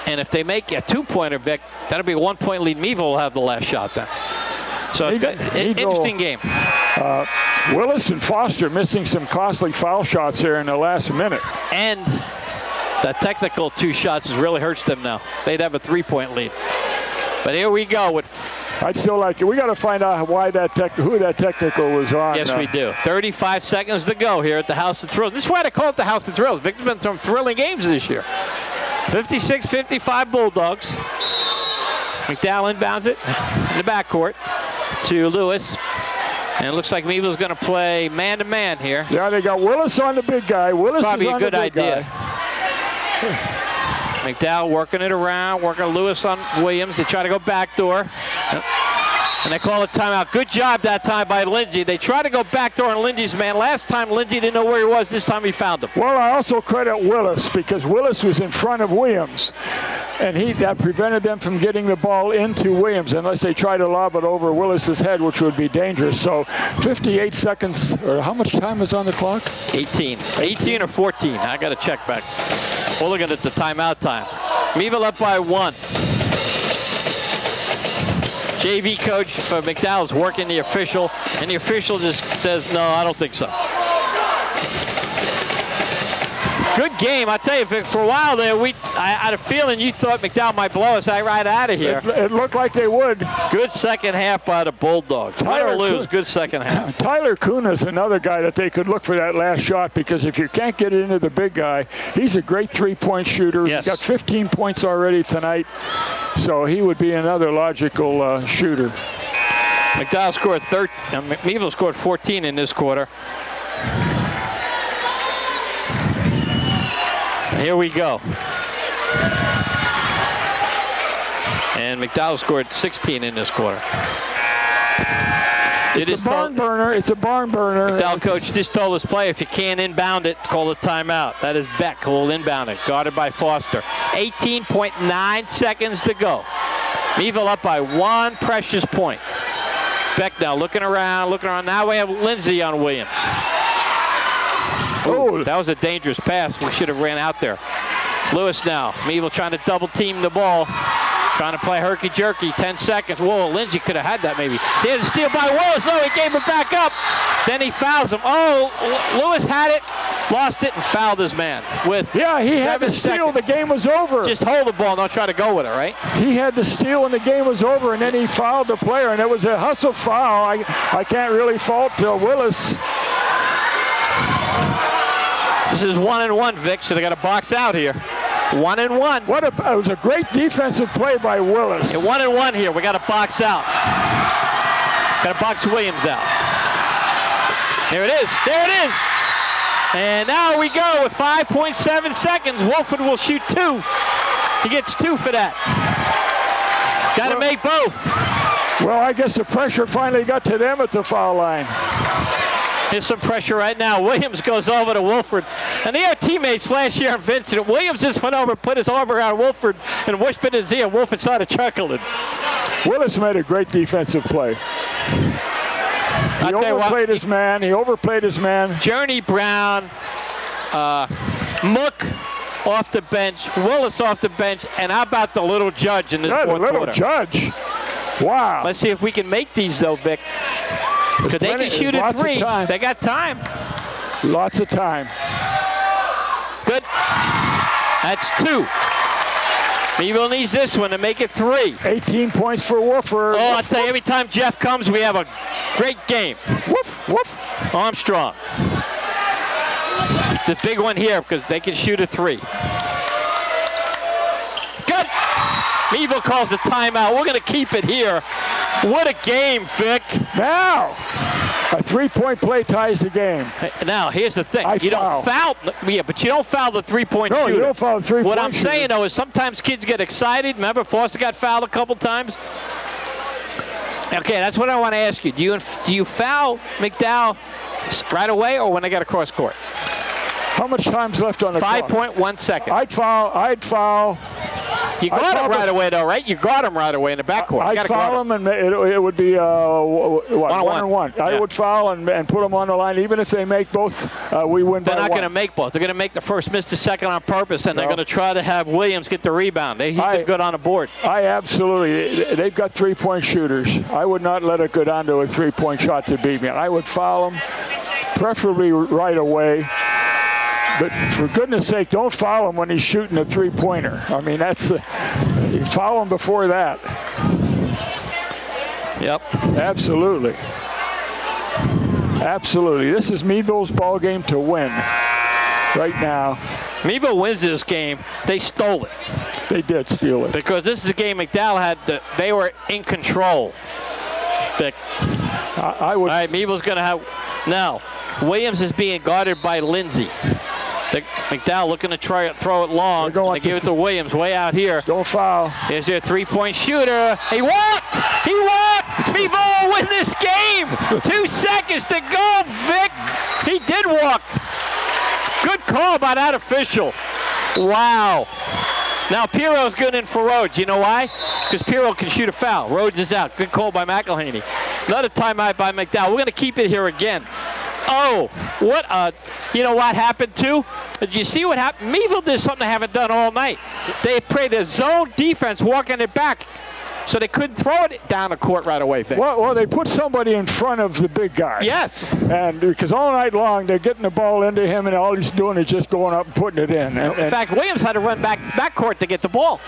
And if they make a two-pointer, Vic, that'll be a one-point lead. Meadville will have the last shot then. So it's good. Interesting game. Willis and Foster missing some costly foul shots here in the last minute. And the technical two shots has really hurts them now. They'd have a three-point lead. But here we go. I'd still like it. We got to find out who that technical was on. Yes, we do. 35 seconds to go here at the House of Thrills. This is why they call it the House of Thrills. Vic's been some thrilling games this year. 56-55 Bulldogs. McDowell inbounds it in the backcourt to Lewis. And it looks like Meadville's going to play man-to-man here. Yeah, they got Willis on the big guy. Willis probably is on a good the big idea. Guy. McDowell working it around, working Lewis on Williams. They try to go backdoor. And they call a timeout. Good job that time by Lindsay. They try to go backdoor on Lindsay's man. Last time Lindsay didn't know where he was. This time he found him. Well, I also credit Willis because Willis was in front of Williams. And that prevented them from getting the ball into Williams unless they try to lob it over Willis's head, which would be dangerous. So 58 seconds, or how much time is on the clock? 18. 18 or 14. I got to check back. We're looking at the timeout time. Meadville up by one. JV coach for McDowell's working the official, and the official just says, no, I don't think so. Good game. I tell you, Vic, for a while there, I had a feeling you thought McDowell might blow us right out of here. It looked like they would. Good second half by the Bulldogs. Win or lose, good second half. Tyler Kuna is another guy that they could look for that last shot because if you can't get it into the big guy, he's a great three-point shooter. Yes. He's got 15 points already tonight, so he would be another logical shooter. McDowell scored 13. Meadville scored 14 in this quarter. Here we go. And McDowell scored 16 in this quarter. It's a barn burner. It's a barn burner. McDowell coach just told us play, if you can't inbound it, call a timeout. That is Beck who will inbound it, guarded by Foster. 18.9 seconds to go. Meadville up by one precious point. Beck now looking around. Now we have Lindsay on Williams. Oh, that was a dangerous pass. We should have ran out there. Lewis now. Meadville trying to double team the ball. Trying to play herky-jerky, 10 seconds. Whoa, Lindsay could have had that maybe. Here's a steal by Willis. Oh, he gave it back up. Then he fouls him. Oh, Lewis had it, lost it, and fouled his man with he had the steal. The game was over. Just hold the ball, don't try to go with it, right? He had the steal, and the game was over, and then he fouled the player, and it was a hustle foul. I can't really fault Willis. This is 1-1, Vic, so they got to box out here. 1-1. It was a great defensive play by Willis. 1-1 here. We got to box out. Got to box Williams out. There it is. There it is. And now we go with 5.7 seconds. Wolford will shoot 2. He gets 2 for that. Got to make both. Well, I guess the pressure finally got to them at the foul line. There's some pressure right now. Williams goes over to Wolford. And they are teammates last year in Vincent. Williams just went over and put his arm around Wolford and whispered in his ear. Wolford started chuckling. Willis made a great defensive play. He overplayed his man. He overplayed his man. Journey Brown, Mook off the bench, Willis off the bench, and how about the little judge in this fourth quarter? The little judge. Wow. Let's see if we can make these, though, Vic. Because they can shoot a 3. They got time. Lots of time. Good. That's 2. Meadville needs this one to make it 3. 18 points for Wolford. Oh, I'll tell you, every time Jeff comes, we have a great game. Woof, woof. Armstrong. It's a big one here because they can shoot a 3. Good. Meadville calls the timeout. We're going to keep it here. What a game, Vic. Now, a 3-point play ties the game. Now, here's the thing. You don't foul. Yeah, but you don't foul the 3-point shooter. No, you don't foul the 3-point shooter. What I'm saying, though, is sometimes kids get excited. Remember, Foster got fouled a couple times? Okay, that's what I want to ask you. Do you foul McDowell right away or when they got a cross court? How much time's left on the clock? 5.1 seconds. I'd foul. You got him right away, though, right? You got him right away in the backcourt. I'd foul him, and it would be 1-1. I would foul and put them on the line. Even if they make both, we win by 1. They're not going to make both. They're going to make the first, miss the second on purpose, and they're going to try to have Williams get the rebound. He's been good on the board. They've got 3-point shooters. I would not let it go down to a 3-point shot to beat me. I would foul them, preferably right away. But for goodness sake, don't foul him when he's shooting a 3-pointer. I mean, you foul him before that. Yep. Absolutely. Absolutely. This is Meadville's ball game to win right now. Meadville wins this game. They stole it. They did steal it. Because this is a game McDowell had. They were in control. I would. All right, Meadville's going to have. Now, Williams is being guarded by Lindsay. McDowell looking to try to throw it long. They give it to Williams way out here. Don't foul. Here's their 3-point shooter. He walked! He walked! Meadville will win this game! 2 seconds to go, Vic! He did walk. Good call by that official. Wow. Now Piro's good in for Rhodes. You know why? Because Piro can shoot a foul. Rhodes is out. Good call by McElhaney. Another timeout by McDowell. We're going to keep it here again. Oh, you know what happened too? Did you see what happened? Meadville did something they haven't done all night. They played a zone defense, walking it back, so they couldn't throw it down the court right away, Vic. Well, they put somebody in front of the big guy. Yes. And because all night long, they're getting the ball into him, and all he's doing is just going up and putting it in. In fact, Williams had to run back court to get the ball.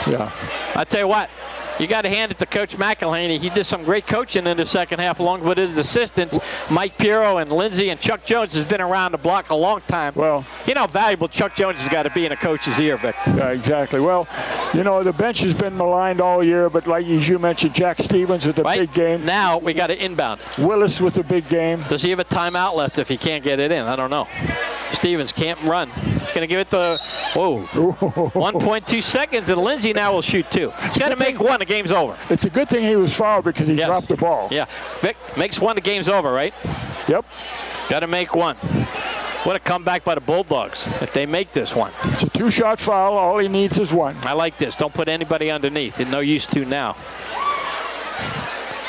Yeah. I tell you what. You got to hand it to Coach McElhaney. He did some great coaching in the second half, along with his assistants, Mike Piro and Lindsay, and Chuck Jones has been around the block a long time. Well, you know how valuable Chuck Jones has got to be in a coach's ear, Vic. Yeah, exactly. Well, you know, the bench has been maligned all year, but like as you mentioned, Jack Stevens with the big game. Now we got to inbound. Willis with a big game. Does he have a timeout left if he can't get it in? I don't know. Stevens can't run. He's going to give it to, 1.2 seconds, and Lindsay now will shoot 2. He's got to make 1. The game's over. It's a good thing he was fouled because he dropped the ball. Yeah. Vic makes 1, the game's over, right? Yep. Got to make 1. What a comeback by the Bulldogs if they make this one. It's a 2-shot foul. All he needs is 1. I like this. Don't put anybody underneath. There's no use to now.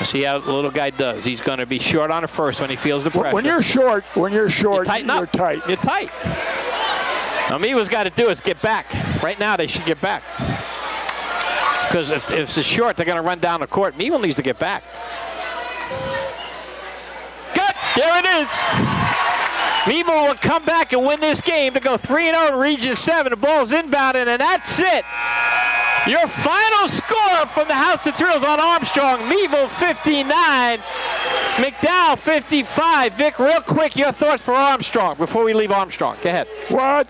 See how the little guy does. He's going to be short on the first when he feels the pressure. When you're short, you tighten up. you're tight. You're tight. Now, Meadville's got to do is get back. Right now, they should get back. Because if it's short, they're going to run down the court. Meadville needs to get back. Good. There it is. Meadville will come back and win this game to go 3-0 in Region 7. The ball's inbounded, and that's it. Your final score from the House of Thrills on Armstrong, Meadville 59, McDowell 55. Vic, real quick, your thoughts for Armstrong before we leave Armstrong. Go ahead. Well,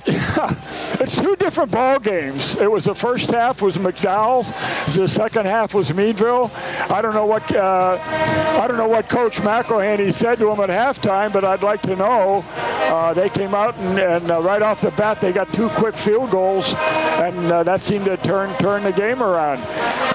it's two different ball games. It was the first half was McDowell's. The second half was Meadville. I don't know what Coach McElhaney said to him at halftime, but I'd like to know. They came out and right off the bat they got 2 quick field goals, and that seemed to turn the game around.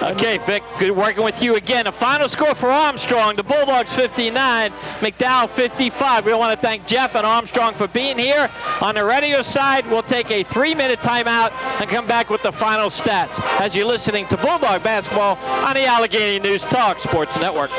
Okay, Vic, good working with you again. A final score for Armstrong, the Bulldogs 59, McDowell 55. We want to thank Jeff and Armstrong for being here. On the radio side, we'll take a 3-minute timeout and come back with the final stats as you're listening to Bulldog Basketball on the Allegheny News Talk Sports Network.